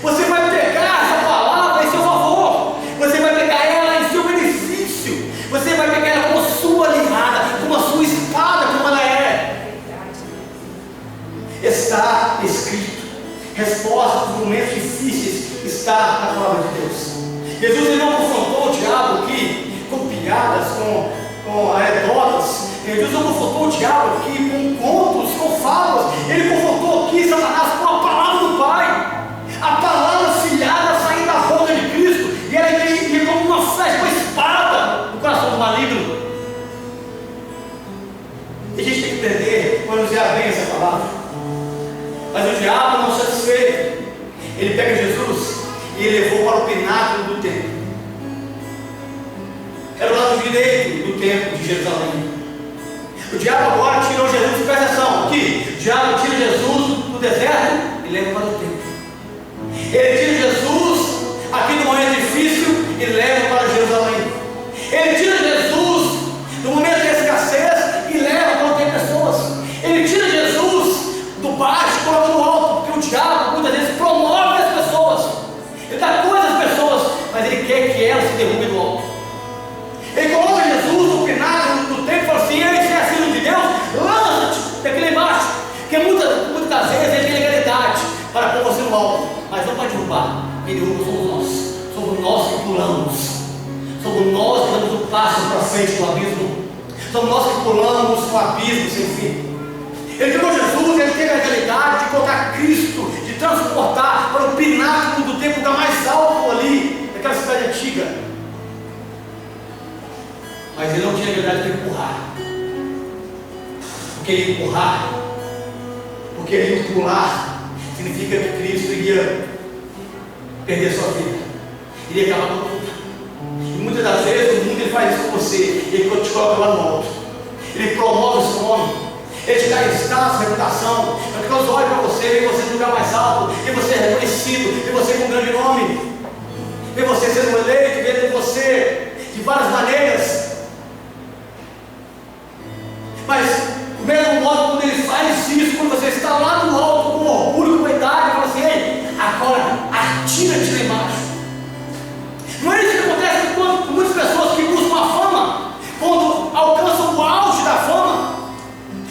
Você vai pegar essa palavra em seu favor, você vai pegar ela em seu benefício, você vai pegar ela como sua aliada, como a sua espada, como ela é. Está escrito. Resposta para os momentos difíceis está na palavra de Deus. Jesus ele não confrontou o diabo aqui com piadas, com anedotas. Jesus não confrontou o diabo aqui com contos, com fábulas. Ele confrontou aqui Satanás com a palavra do Pai, a palavra filhada saindo da boca de Cristo, e ela ia como uma flecha, uma espada no coração do maligno. E a gente tem que aprender a manusear bem essa palavra. Mas o diabo não satisfeito, ele pega Jesus e ele levou para o pináculo do templo. Era o lado direito do templo de Jerusalém. O diabo agora tirou Jesus, presta atenção, aqui, o diabo tira Jesus do deserto e leva para o templo. Ele tira Jesus aqui no momento difícil e leva para Jerusalém. Ele tira Jesus no momento de escassez e leva para onde tem pessoas. Ele tira Jesus do baixo e coloca no alto, porque o diabo muitas vezes promove as pessoas, ele dá coisas às pessoas, mas ele quer que elas se derrubem do alto. Ele coloca Jesus no pináculo do templo e fala assim: ele é filho de Deus, lança-te daqui lá embaixo, porque muitas das vezes ele tem legalidade para pôr você no alto, mas não para derrubar. Quem derruba somos nós que pulamos, somos nós que damos um passo para frente do abismo, somos nós que pulamos o abismo sem fim. Ele pegou Jesus, ele teve a realidade de colocar Cristo, de transportar para o pináculo do templo da mais alto ali, daquela cidade antiga. Mas ele não tinha a realidade de empurrar. Porque ele empurrar, porque ele pular, significa que Cristo iria perder sua vida, iria acabar com tudo. E muitas das vezes o mundo ele faz isso com você, ele te coloca lá no alto, ele promove o seu nome, ele te dá status, reputação, para que todos olhem para você, vê você no lugar mais alto, vê você reconhecido, vê você com um grande nome, vê você sendo eleito, vê você de várias maneiras. Mas do mesmo modo, quando ele faz isso, quando você está lá no alto com orgulho, com vaidade, fala assim: ei, agora atira-te lá embaixo. Não é isso que acontece com muitas pessoas que buscam a fama, quando alcançam o auge da fama,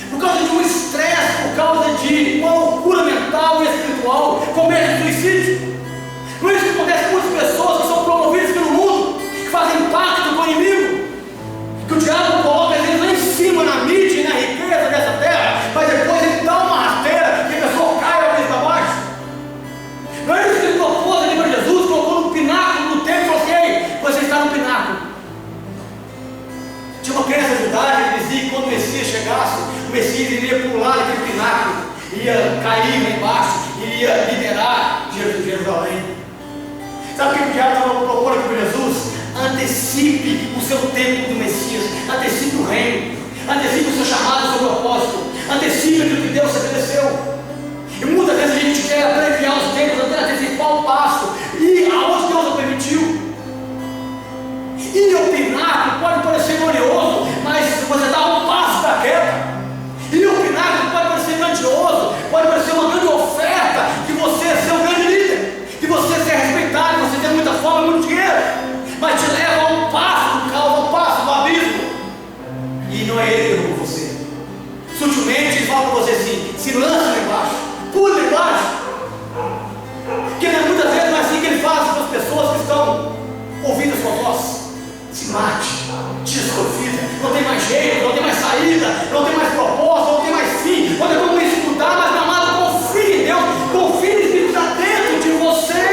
por causa de um estresse, por causa de uma loucura mental e espiritual, cometem suicídio. Não é isso que acontece com muitas pessoas que são promovidas pelo mundo, que fazem pacto com o inimigo, que o diabo coloca eles lá em cima na mídia e na riqueza dessa terra, mas depois ele dá uma rasteira e a pessoa cai a vez para baixo. Não é isso que ele propôs ali para Jesus, colocou no pináculo do templo e falou assim: ei, você está no pináculo. Tinha uma crença judaica que dizia que quando o Messias chegasse, o Messias iria pular naquele pináculo, ia cair lá embaixo, iria liderar Jerusalém. Sabe o que o diabo estava propondo aqui para Jesus? Antecipe o seu tempo do Messias, antecipe o reino, antecipe o seu chamado, o seu propósito, antecipe aquilo que Deus estabeleceu. E muitas vezes a gente quer abreviar os tempos, até antecipar o passo, e aonde Deus não permitiu. E o pináculo pode parecer glorioso, mas você dá um passo da queda. E o pináculo pode parecer grandioso, pode parecer uma grande oferta de você ser um grande líder, de você ser respeitado, de você ter muita fama, muito dinheiro, mas te leva a um passo do caos, a um passo do abismo. E não é ele que derruba você. Sutilmente ele fala para você assim: se lança lá embaixo, pula lá embaixo. Porque muitas vezes não é assim que ele faz com as pessoas que estão ouvindo a sua voz. Se mate, te desconfia, não tem mais jeito, não tem mais saída, não tem mais propósito, não tem mais fim, não tem como escutar, mas meu amado, confie em Deus, confie no Espírito que está dentro de você,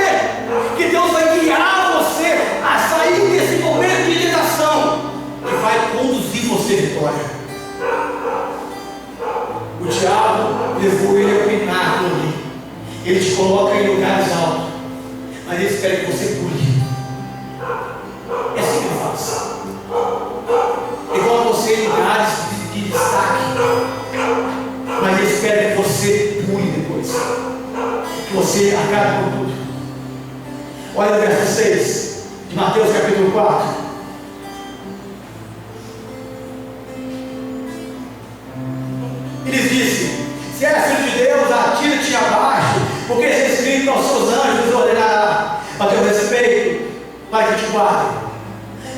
que Deus vai guiar você a sair desse momento de tentação e vai conduzir você à vitória. O diabo levou ele ao pináculo ali, ele te coloca em lugares altos, mas ele espera que você pule. É assim que ele faz. Ele coloca você em lugares de destaque, mas ele espera que você pule depois, que você acabe com tudo. Olha o verso 6 de Mateus capítulo 4. Se é filho de Deus, atira-te abaixo, porque está escrito aos seus anjos ordenará a teu respeito, para que te guardem.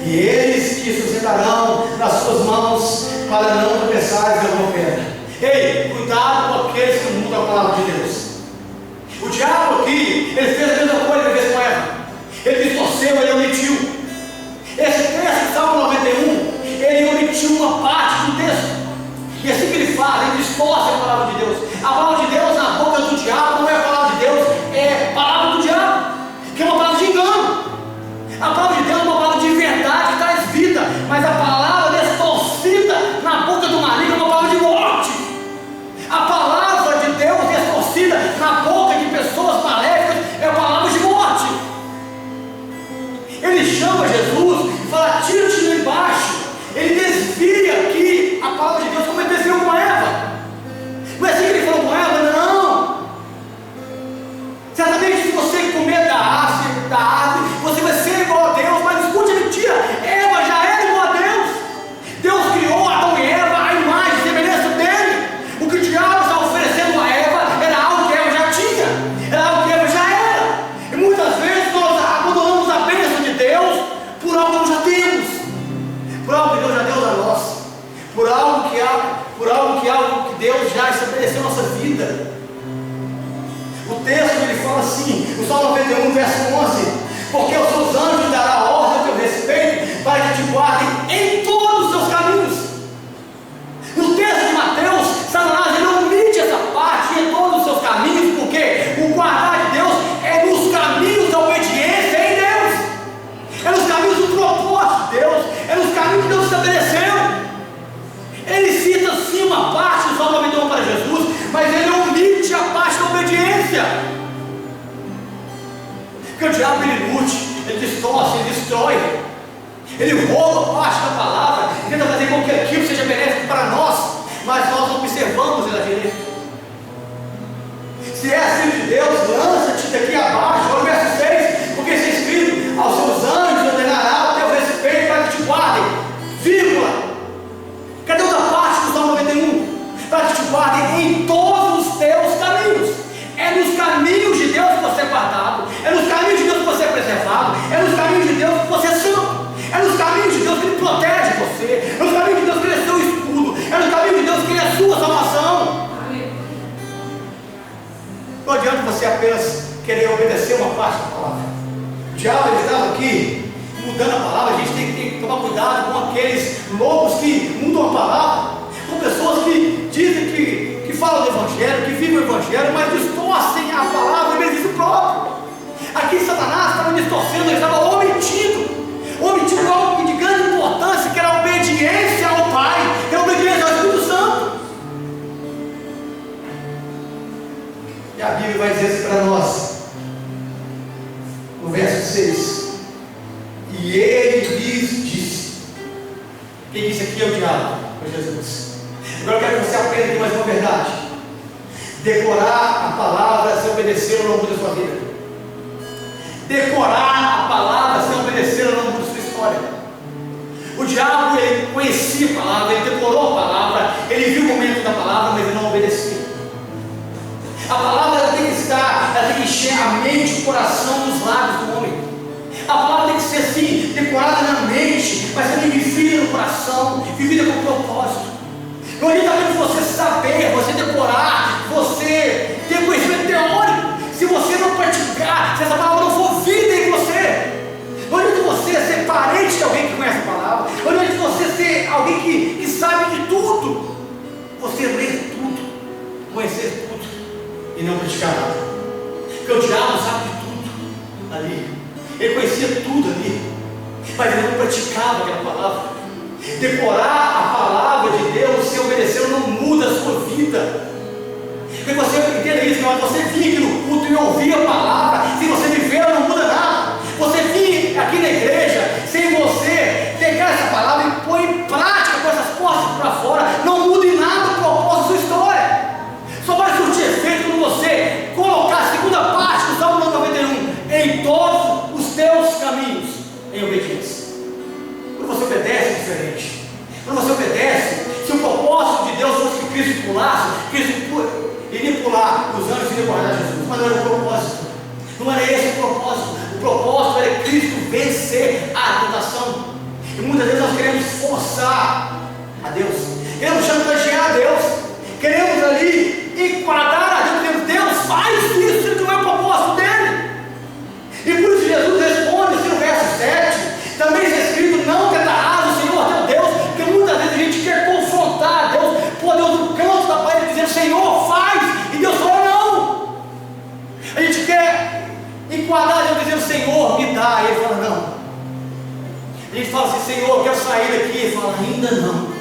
E eles te sustentarão nas suas mãos, para não tropeçares em alguma pedra. Ei, cuidado com aqueles que mudam a palavra de Deus. O diabo aqui, ele fez a mesma coisa que ele fez com Eva. Ele distorceu, ele omitiu. Esse texto, Salmo 91, ele omitiu uma parte do texto. E assim que ele faz, ele distorce a palavra de Deus. A palavra de Deus na boca do diabo não é a palavra de Deus, é a palavra do diabo, que é uma palavra de engano. A palavra de Deus é uma palavra de verdade que traz vida, mas a palavra distorcida na boca do maligno é uma palavra de morte. A palavra de Deus distorcida na boca de pessoas maléficas é a palavra de morte. Ele chama Jesus e fala: tira-te de embaixo. Ele desvia aqui a palavra de Deus como ele desviou com Eva. Não é assim que ele falou com Eva? Não. Certamente, se você comer da árvore, você vai ser igual a Deus. Mas escute a mentira: Eva já era igual a Deus. Deus criou Adão e Eva à imagem e semelhança dele. O que o diabo está oferecendo a Eva era algo que Eva já tinha, era algo que Eva já era. E muitas vezes nós abandonamos a bênção de Deus por algo que nós já temos, por algo que Deus já deu a nós, por algo que Deus já estabeleceu na nossa vida. O texto ele fala assim, no Salmo 91, verso 11: porque aos seus anjos dará ordem a teu respeito, para que te guardem em todos os seus caminhos. No texto de Mateus, Satanás ele omite essa parte, em todos os seus caminhos, porque o guardar de Deus é nos caminhos da obediência em Deus, é nos caminhos do propósito de Deus, é nos caminhos que Deus estabeleceu. Ele cita sim uma parte do Salmo 91 para Jesus, mas ele omite a parte da obediência. Porque o diabo ele lute, ele distorce, ele destrói, ele rouba parte da palavra, tenta fazer com que aquilo seja benéfico para nós, mas nós observamos ele à direita. Se é filho de Deus, lança-te daqui abaixo. Olha o verso 6, porque está escrito: aos seus anjos ordenará o teu respeito para que te guardem, vírgula. Cadê outra parte do Salmo 91? Para que te guardem em todos os teus caminhos. É nos caminhos de Deus que você é guardado, é nos caminhos de Deus que você é preservado, é nos caminhos de Deus que você é santo, é nos caminhos de Deus que Ele protege você, é nos caminhos de Deus que Ele é seu escudo, é nos caminhos de Deus que Ele é sua salvação. Não adianta você apenas querer obedecer uma parte da palavra. O diabo ele estava aqui mudando a palavra. A gente tem que tomar cuidado com aqueles loucos que mudam a palavra, com pessoas que dizem que falam do Evangelho, que vivem o Evangelho, mas distorcem a palavra em benefício próprio. Aqui Satanás estava distorcendo, ele estava omitindo algo de grande importância, que era a obediência ao Pai, que era a obediência ao Espírito Santo. E a Bíblia vai dizer isso para nós, no verso 6: e ele lhes disse. Quem disse aqui é o diabo, é Jesus. Agora eu quero que você aprenda aqui mais uma verdade: decorar a palavra sem obedecer ao longo da sua vida. Decorar a palavra sem obedecer ao longo da sua história. O diabo ele conhecia a palavra, ele decorou a palavra, ele viu o momento da palavra, mas ele não obedecia. A palavra ela tem que estar, ela tem que encher a mente, o coração, os lábios do homem. A palavra tem que ser assim, decorada na mente, mas também vivida no coração, vivida com propósito. Não adianta você saber, você decorar, você ter conhecimento teórico, se você não praticar, se essa palavra não for vida em você. Não adianta você ser parente de alguém que conhece a palavra, não adianta você ser alguém que sabe de tudo, você ler tudo, conhecer tudo e não praticar nada. Porque o diabo sabe de tudo ali, ele conhecia tudo ali, mas ele não praticava aquela palavra. Decorar a palavra de Deus sem obedecer não muda a sua vida. E você entenda isso, mas você vir aqui no culto e ouvir a palavra, se você viver, ela não muda nada. Você vir aqui na igreja sem você pegar essa palavra e pôr em prática com essas portas para fora, não muda em nada o propósito da sua história. Só vai surtir efeito quando você colocar a segunda parte do Salmo 91: em todos os teus caminhos, em obediência. Quando você obedece é diferente. Quando você obedece, se o propósito de Deus fosse que Cristo pulasse, Cristo manipular os anjos e guardar Jesus, mas não era o propósito. Não era esse o propósito. O propósito era Cristo vencer a tentação. E muitas vezes nós queremos forçar a Deus, queremos chantagear a Deus, queremos ali enquadrar a Deus, Deus faz isso, isso não é o propósito dele. E por isso Jesus responde assim no verso 7, também está escrito, não tentarás o Senhor teu Deus, porque muitas vezes a gente quer confrontar a Deus, pô Deus no canto da parede dizendo, Senhor faz, e Deus fala não. A gente quer enquadrar a Deus dizendo, Senhor me dá, e ele fala não. A gente fala assim, Senhor, eu quero sair daqui, ele fala, ainda não,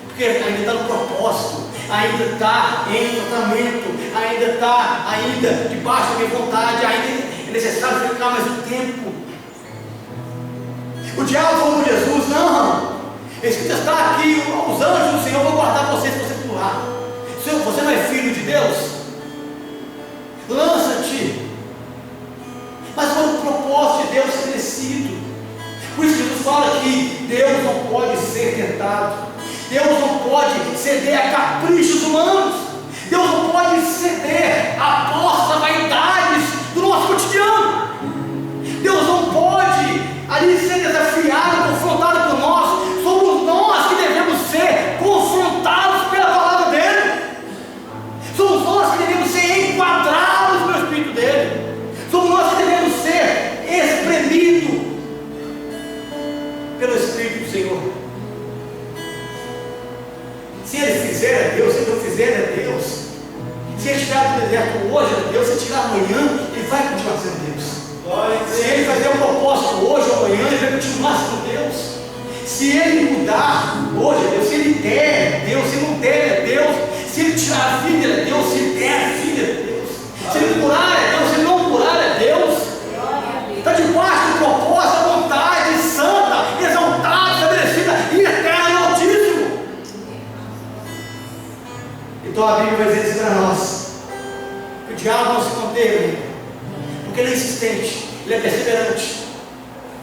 porque ainda está no propósito, ainda está em tratamento, ainda está debaixo da minha vontade, ainda é necessário ficar mais um tempo. O diabo falou com Jesus, não, escrito está aqui, os anjos do Senhor vão guardar você se você pular. Senhor, você não é filho de Deus? Lança-te. Mas foi o propósito de Deus estabelecido. Por isso Jesus fala que Deus não pode ser tentado, Deus não pode ceder a caprichos humanos, Deus não pode ceder a postas vaidades do nosso cotidiano. Deus não pode ali ser desafiado, confrontado por nós. Somos nós que devemos ser confrontados pela palavra dele. Somos nós que devemos ser enquadrados pelo Espírito dele. Somos nós que devemos ser espremidos pelo Espírito do Senhor. Se ele fizer é Deus, se ele não fizer é Deus. Se ele tirar do deserto hoje é Deus, se ele tirar amanhã, ele vai continuar sendo Deus. Se ele fazer um propósito hoje ou amanhã, ele vai continuar sendo Deus. Se ele mudar hoje é Deus, se ele der é Deus, se não der é Deus, se ele tirar a vida é Deus, se ele der a vida é Deus, se ele curar é Deus, se ele não curar é Deus. Está debaixo do propósito, da vontade santa, exaltada, estabelecida e eterna no Altíssimo. Então a Bíblia vai dizer isso para nós, que o diabo não se conteve, porque ele é insistente, ele é perseverante,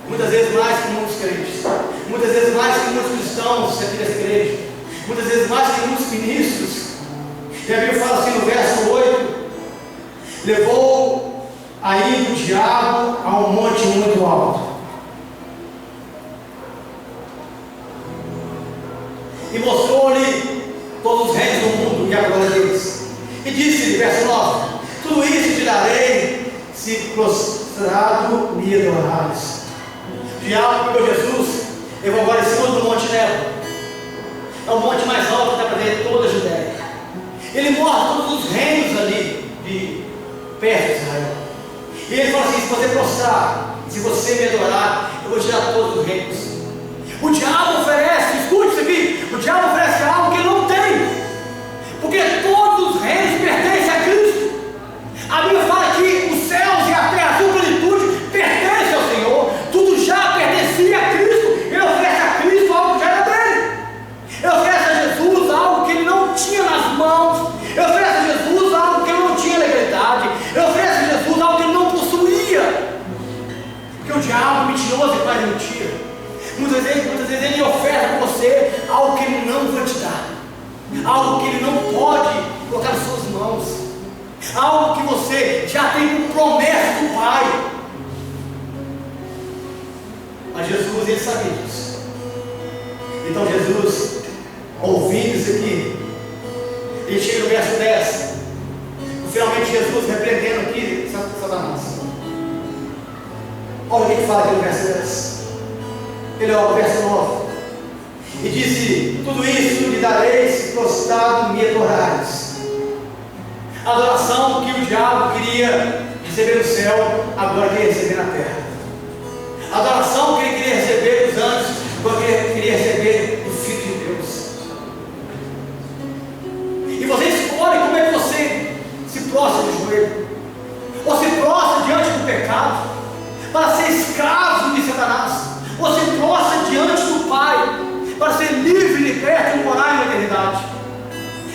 muitas vezes mais que muitos crentes, muitas vezes mais que muitos cristãos aqui nessa igreja, muitas vezes mais que muitos ministros. E a Bíblia fala assim no verso 8, levou aí o diabo a um monte muito alto e mostrou-lhe todos os reinos do mundo e a glória deles, e disse, verso 9, tudo isso te darei, se prostrado me adorares. O diabo pegou Jesus, levou agora em cima do monte Nebo, é o monte mais alto que está para dentro de toda a Judéia. Ele mostra todos os reinos ali de perto de Israel, e ele fala assim, se você prostrar, se você me adorar, eu vou tirar todos os reinos. O diabo oferece, escute isso aqui, o diabo oferece algo que ele não tem, porque todos os reinos pertencem a Cristo. A Bíblia fala que os céus e a terra, a sua plenitude, pertencem ao Senhor, tudo já pertencia a Cristo. Ele oferece a Cristo algo que já era dele, ele oferece a Jesus algo que ele não tinha nas mãos, ele oferece a Jesus algo que ele não tinha legalidade, ele oferece a Jesus algo que ele não possuía, porque o diabo é mentiroso e faz mentira. Muitas vezes ele oferta para você algo que ele não vai te dar, algo que ele não pode colocar nas suas mãos, algo que você já tem como promessa do Pai. Mas Jesus, ele sabia disso. Então Jesus, ouvindo isso aqui, ele chega no verso 10, finalmente Jesus repreendendo aqui Satanás. Olha o que ele fala aqui no verso 10. Ele olha o verso 9 e disse, tudo isso lhe darei se prostrado me adorares. A adoração que o diabo queria receber no céu, agora quer receber na terra. A adoração que ele queria receber dos anjos, agora ele queria receber do Filho de Deus. E você escolhe como é que você se prostra de joelho, ou se prostra diante do pecado para ser escravo de Satanás, ou se prostra diante do Pai para ser livre, liberto e morar na eternidade.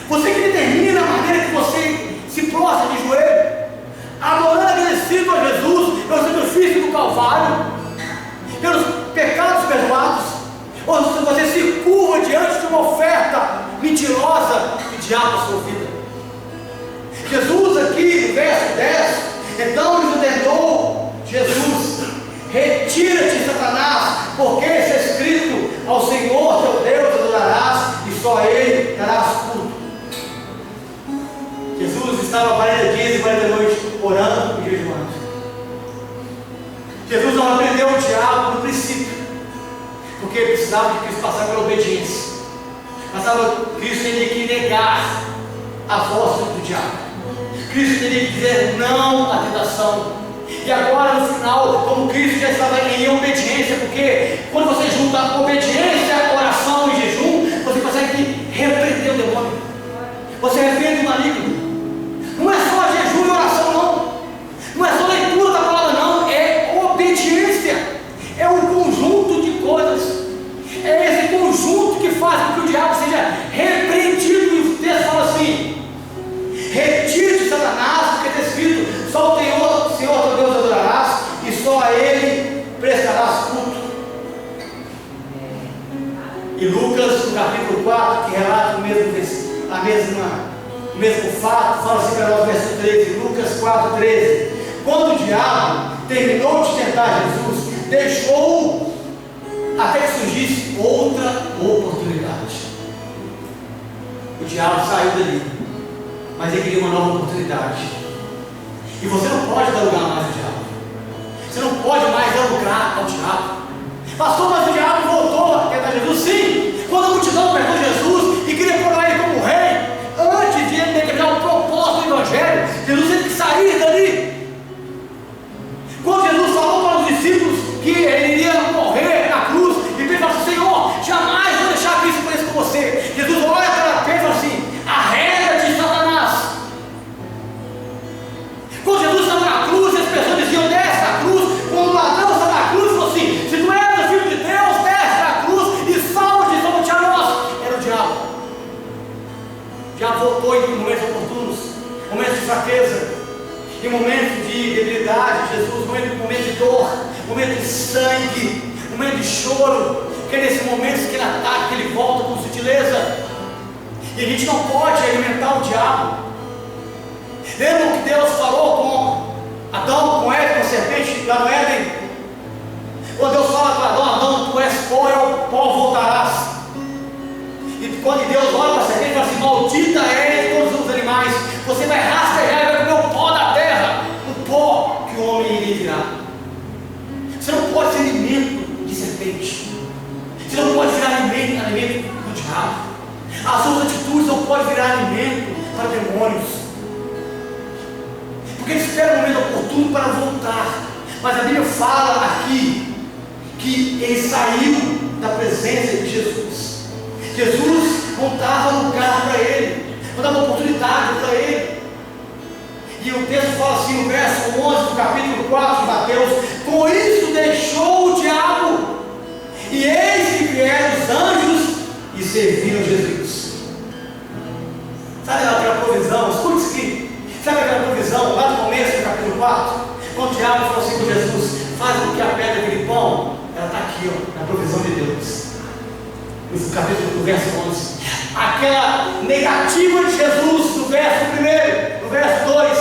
Você que determina a maneira que você se prostra de joelho, adorando agradecido a Jesus pelo sacrifício do Calvário, pelos pecados perdoados, ou se você se curva diante de uma oferta mentirosa que diabo a sua vida. Jesus aqui no verso 10, então lhes ordenou Jesus: retira-te, Satanás, porque está escrito: ao Senhor teu Deus adorarás e só a Ele darás culto. Jesus estava 40 dias e 40 noites orando e jejuando. Jesus não aprendeu o diabo no princípio, porque precisava de Cristo passar pela obediência. Cristo teria que negar a voz do diabo. Cristo teria que dizer não à tentação. E agora no final, como Cristo já estava em obediência, porque quando você junta obediência, oração e jejum, você consegue repreender o demônio. Você repreende o maligno. Não é só jejum e oração, não. Não é só leitura da palavra, não. É obediência. É um conjunto de coisas. É esse conjunto que faz com que o diabo seja repreendido. E o texto fala assim: retire-te, Satanás, porque está escrito: só o Senhor teu Deus adorarás e só a Ele prestarás culto. E Lucas, no capítulo 4, que relata o mesmo fato, fala assim para nós, verso 13, Lucas 4, 13: quando o diabo terminou de tentar Jesus, deixou até que surgisse outra oportunidade. O diabo saiu dali, mas ele queria uma nova oportunidade. E você não pode dar lugar mais ao diabo. Você não pode mais dar lugar ao diabo. Pastor, mas o diabo voltou a tentar Jesus? Sim, quando a multidão pegou Jesus e queria coroar ele como rei, antes de ele decretar o propósito do evangelho, Jesus teve que sair dali. Quando Jesus falou para os discípulos que ele iria morrer na cruz, e Pedro falou assim: Senhor, jamais vou deixar que isso aconteça com você. Jesus olha para Pedro e fala assim: arreda-te, Satanás. Quando Jesus estava na cruz, as pessoas diziam: desce da cruz. Quando o ladrão estava na cruz, falou assim: se tu és o filho de Deus, desce da cruz e salva-te a nós. Era o diabo. O diabo voltou em momentos oportunos, momentos de fraqueza, em momentos de debilidade. Jesus, momento de dor, momento de sangue, momento de choro, que é nesses momentos que ele ataca, que ele volta com sutileza. E a gente não pode alimentar o diabo. Lembram que Deus falou com Adão, com Eva, com a serpente lá no Éden? Quando Deus fala para Adão: tu és pó, e ao pó voltarás. E quando Deus olha para a serpente, fala assim: maldita é todos os animais, você vai rastejar e vai comer o pó da terra, o pó que o homem iria virar. Você não pode ser alimento de serpente. Você não pode virar alimento do diabo. As suas atitudes não podem virar alimento para demônios, porque ele espera um momento oportuno para voltar. Mas a Bíblia fala aqui que ele saiu da presença de Jesus. Jesus não dava lugar para ele, não dava oportunidade para ele. E o texto fala assim no verso 11 do capítulo 4 de Mateus: com isso deixou o diabo, e eis que vieram os anjos e serviram Jesus. Sabe aquela provisão? Escute isso aqui. Sabe aquela provisão lá no começo do capítulo 4? Quando o diabo falou assim com Jesus: faz com que a pedra vire pão. Ela está aqui, ó, na provisão de Deus. No capítulo do verso 11. Aquela negativa de Jesus no verso 1, no verso 2,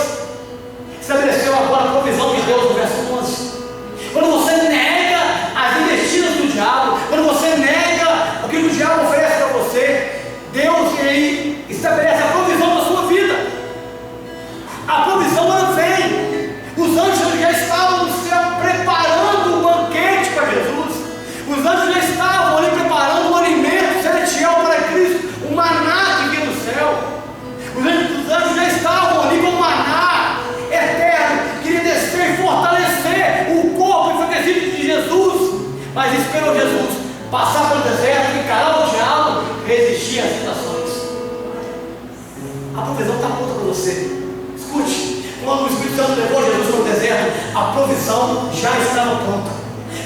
estabeleceu agora a provisão de Deus no verso 11. Quando você nega as investidas do diabo, quando você nega o que o diabo oferece para você, Deus ele estabelece a provisão da sua vida. A provisão ela vem. Os anjos já estavam no céu preparando o banquete para Jesus. Os anjos já estavam ali preparando o alimento celestial para Cristo, o maná que vinha do céu. Os anjos já estavam ali com o maná eterno, queria descer e fortalecer o corpo enfraquecido de Jesus. Mas esperou Jesus passar pelo deserto, encarar o diabo, resistir às tentações. A provisão está pronta para você. Escute, quando o Espírito Santo levou Jesus para o deserto, a provisão já estava pronta.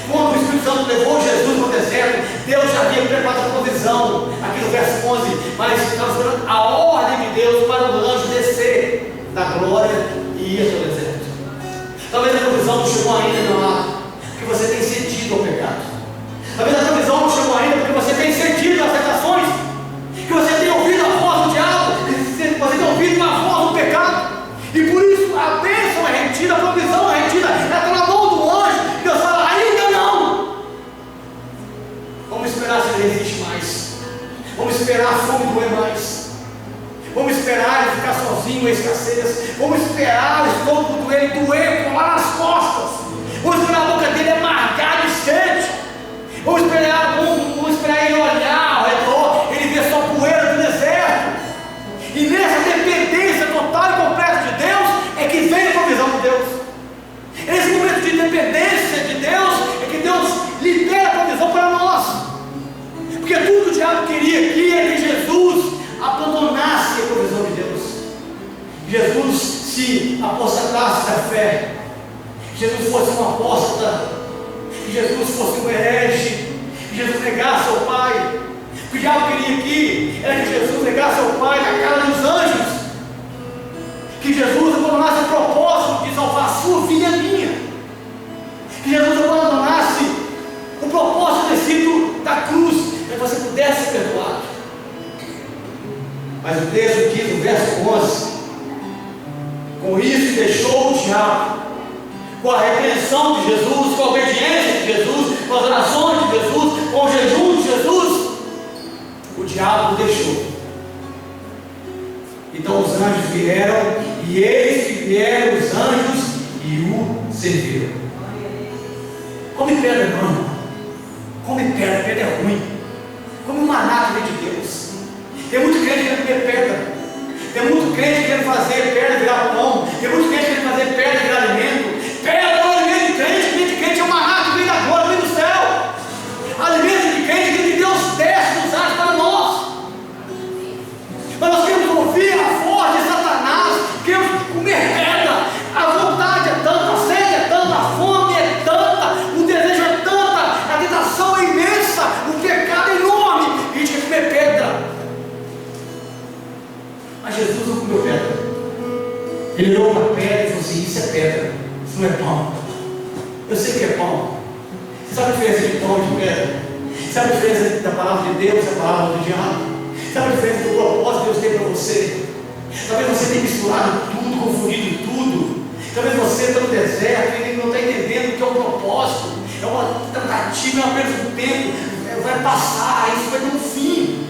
Quando o Espírito Santo levou Jesus para o deserto, Deus já havia preparado a provisão. Aqui no verso 11, mas estamos esperando a ordem de Deus para o anjo descer da glória e ir para o deserto. Talvez a provisão não chegou ainda, meu amado, porque você tem cedido ao pecado. Talvez a provisão não chegou ainda porque você tem cedido às tentações, que você tem ouvido a voz do diabo, você tem ouvido a voz do pecado. prevalecer. Vamos esperar o estômago doer, colar nas costas. Vamos esperar a boca dele amargar de sede. Vamos esperar ele olhar ao redor, ele vê só poeira do deserto. E nessa dependência total e completa de Deus é que vem a provisão de Deus. Nesse momento de dependência de Deus é que Deus libera a provisão para nós. Porque tudo que o diabo queria aqui é que Jesus abandonasse a provisão de Deus. Jesus se apostatasse da fé. Que Jesus fosse um apóstata. Que Jesus fosse um herege. Que Jesus negasse ao Pai. O que o diabo queria aqui era que Jesus negasse ao Pai na cara dos anjos. Que Jesus abandonasse o propósito de salvar a sua vida e a minha. Que Jesus abandonasse o propósito descido da cruz, para que você pudesse ser perdoado. Mas o texto diz no verso 11: com isso deixou o diabo, com a repreensão de Jesus, com a obediência de Jesus, com as orações de Jesus, com o jejum de Jesus, o diabo o deixou. Então os anjos vieram, e eis que vieram os anjos e o serviram. Come pedra, irmão. Come pedra, pedra é ruim. Come um maná que vem de Deus. Tem muito crente querendo comer pedra. Tem muito crente querendo fazer pedra virar pão. Tem muito crente querendo fazer pedra virar alimento. Pedra não é alimento de crente é um maná que vem da glória, vem do céu. Alimento de crente que Deus desce nos ares para nós. Mas nós queremos ouvir a voz de Satanás, queremos comer pedra. A vontade é tanta, a sede é tanta, a fome é tanta, o desejo é tanta, a tentação é imensa, o pecado é enorme, e a gente quer comer pedra. Mas Jesus não comeu pedra. Ele olhou para a pedra e falou assim: isso é pedra, isso não é pão. Eu sei que é pão. Você sabe a diferença de pão e de pedra? Sabe a diferença da palavra de Deus e da palavra do diabo? Sabe a diferença do propósito que Deus tem para você? Talvez você tenha misturado tudo, confundido tudo. Talvez você está no deserto e não está entendendo o que é o propósito. É uma tentativa, é uma perda de tempo. Vai passar, isso vai ter um fim.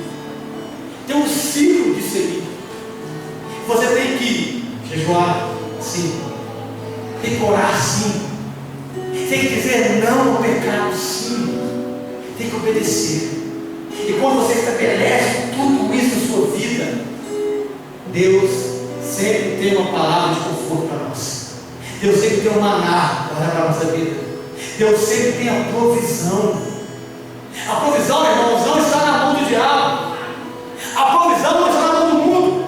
Tem um ciclo de seguir. Você tem que jejuar, sim. Tem que orar, sim. Tem que dizer não ao pecado, sim. Tem que obedecer. E quando você estabelece tudo isso na sua vida, Deus sempre tem uma palavra de conforto para nós. Deus sempre tem um maná para a nossa vida. Deus sempre tem a provisão. A provisão, irmãos, não está na mão do diabo. A provisão não está na mão do mundo.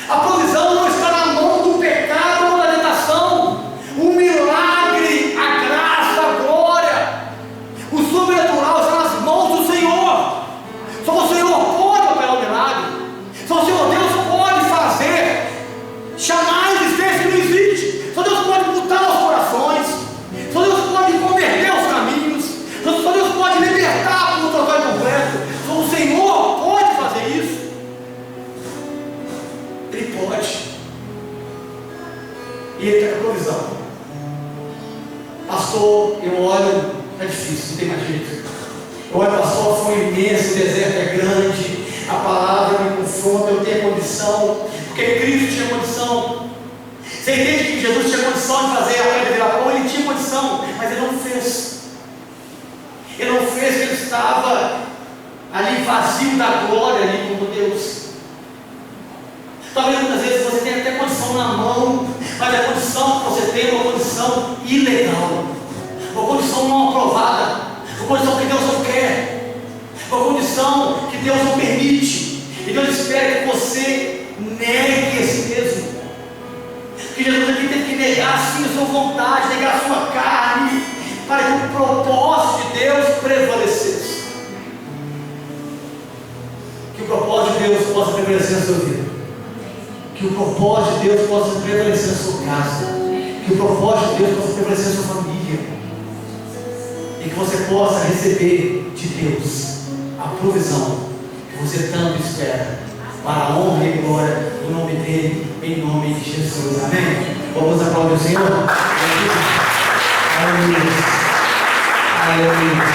A provisão não está na mão do pecado ou da tentação. O milagre, a graça, a glória, o sobrenatural está nas mãos do Senhor. Só o Senhor pode operar o milagre. Só o Senhor Deus pode fazer chamar a existência que não existe. Só Deus pode mudar os corações. Só Deus pode converter os caminhos. Só Deus pode libertar por total e completo. Só o Senhor pode fazer isso. Ele pode. E Ele tem a provisão. Pastor, eu olho, é difícil, não tem mais jeito. Eu olho, pastor, foi imenso, o deserto é grande, a palavra me confronta, eu tenho condição, porque Cristo tinha condição. Você entende que Jesus tinha condição de fazer a pedra virar pão? Ele tinha condição, mas Ele não fez. Ele não fez, porque Ele estava ali vazio da glória, ali como Deus. Talvez muitas vezes você tenha até condição na mão, mas a condição que você tem é uma condição ilegal, uma condição não aprovada, uma condição que Deus não quer, uma condição que Deus não permite, e Deus espera que você negue a si mesmo. Que Jesus aqui teve que negar assim a sua vontade, negar a sua carne, para que o propósito de Deus prevalecesse. Que o propósito de Deus possa prevalecer na sua vida. Que o propósito de Deus possa prevalecer na sua casa. Que o propósito de Deus possa prevalecer na sua família. E que você possa receber de Deus a provisão que você tanto espera, para a honra e glória do nome dEle, em nome de Jesus. Amém? Vamos aplaudir o Senhor. Aleluia. Aleluia.